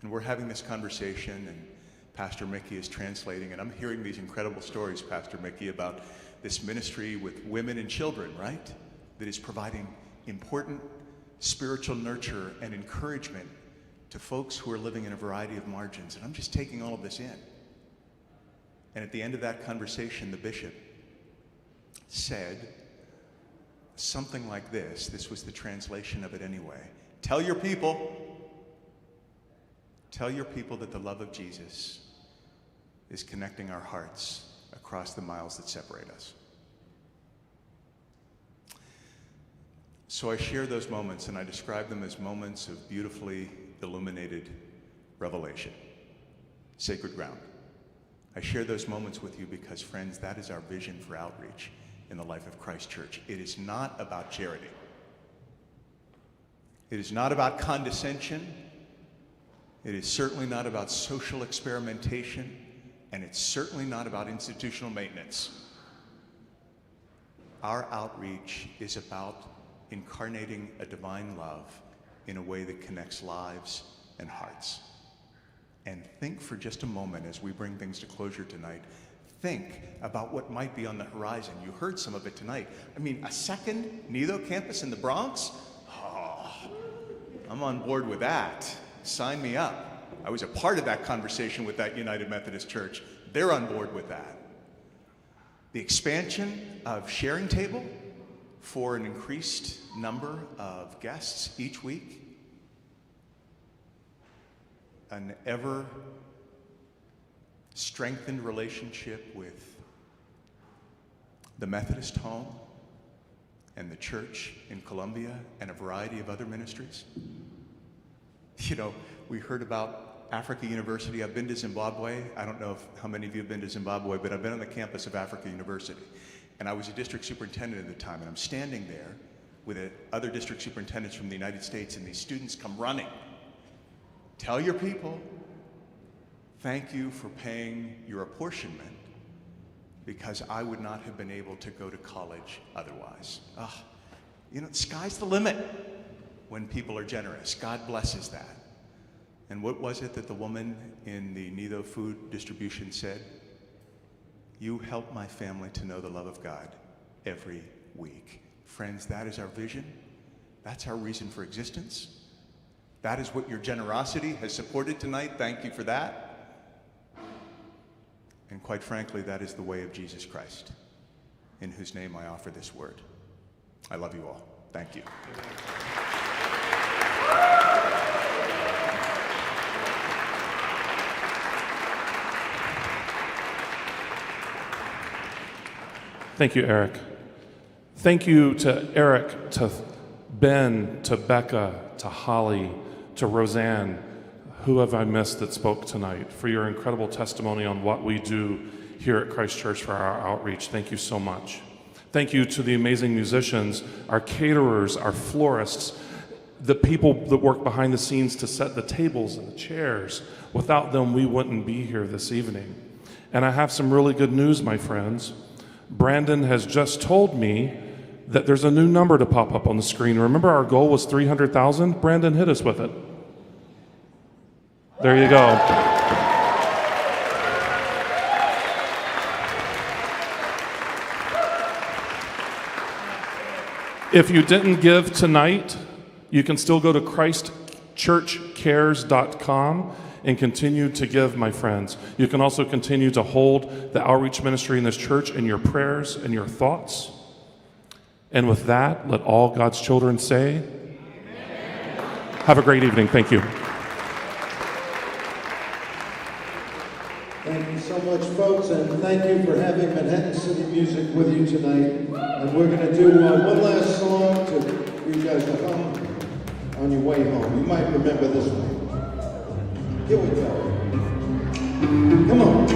And we're having this conversation, and Pastor Mickey is translating, and I'm hearing these incredible stories, Pastor Mickey, about this ministry with women and children, right? That is providing important spiritual nurture and encouragement to folks who are living in a variety of margins. And I'm just taking all of this in. And at the end of that conversation, the bishop said something like this. This was the translation of it anyway. Tell your people that the love of Jesus is connecting our hearts across the miles that separate us. So I share those moments, and I describe them as moments of beautifully illuminated revelation, sacred ground. I share those moments with you because, friends, that is our vision for outreach in the life of Christ Church. It is not about charity. It is not about condescension. It is certainly not about social experimentation, and it's certainly not about institutional maintenance. Our outreach is about incarnating a divine love in a way that connects lives and hearts. And think for just a moment as we bring things to closure tonight, think about what might be on the horizon. You heard some of it tonight. I mean, a second Nido campus in the Bronx? Oh, I'm on board with that. Sign me up. I was a part of that conversation with that United Methodist Church. They're on board with that. The expansion of Sharing Table for an increased number of guests each week. An ever strengthened relationship with the Methodist Home and the church in Colombia and a variety of other ministries. You know, we heard about Africa University. I've been to Zimbabwe. I don't know how many of you have been to Zimbabwe, but I've been on the campus of Africa University. And I was a district superintendent at the time, and I'm standing there with other district superintendents from the United States, and these students come running. Tell your people, thank you for paying your apportionment, because I would not have been able to go to college otherwise. You know, the sky's the limit when people are generous. God blesses that. And what was it that the woman in the Nido food distribution said? You help my family to know the love of God every week. Friends, that is our vision. That's our reason for existence. That is what your generosity has supported tonight. Thank you for that. And quite frankly, that is the way of Jesus Christ, in whose name I offer this word. I love you all. Thank you. Thank you, Eric. Thank you to Eric, to Ben, to Becca, to Holly, to Roseanne. Who have I missed that spoke tonight, for your incredible testimony on what we do here at Christ Church for our outreach. Thank you so much. Thank you to the amazing musicians, our caterers, our florists, the people that work behind the scenes to set the tables and the chairs. Without them, we wouldn't be here this evening. And I have some really good news, my friends. Brandon has just told me that there's a new number to pop up on the screen. Remember our goal was 300,000? Brandon hit us with it. There you go. If you didn't give tonight, you can still go to ChristChurchCares.com and continue to give, my friends. You can also continue to hold the outreach ministry in this church in your prayers and your thoughts. And with that, let all God's children say, Amen. Have a great evening. Thank you. Thank you so much, folks, and thank you for having Manhattan City Music with you tonight. And we're going to do one last song for you guys to hum on your way home. You might remember this one. Here we go. Come on.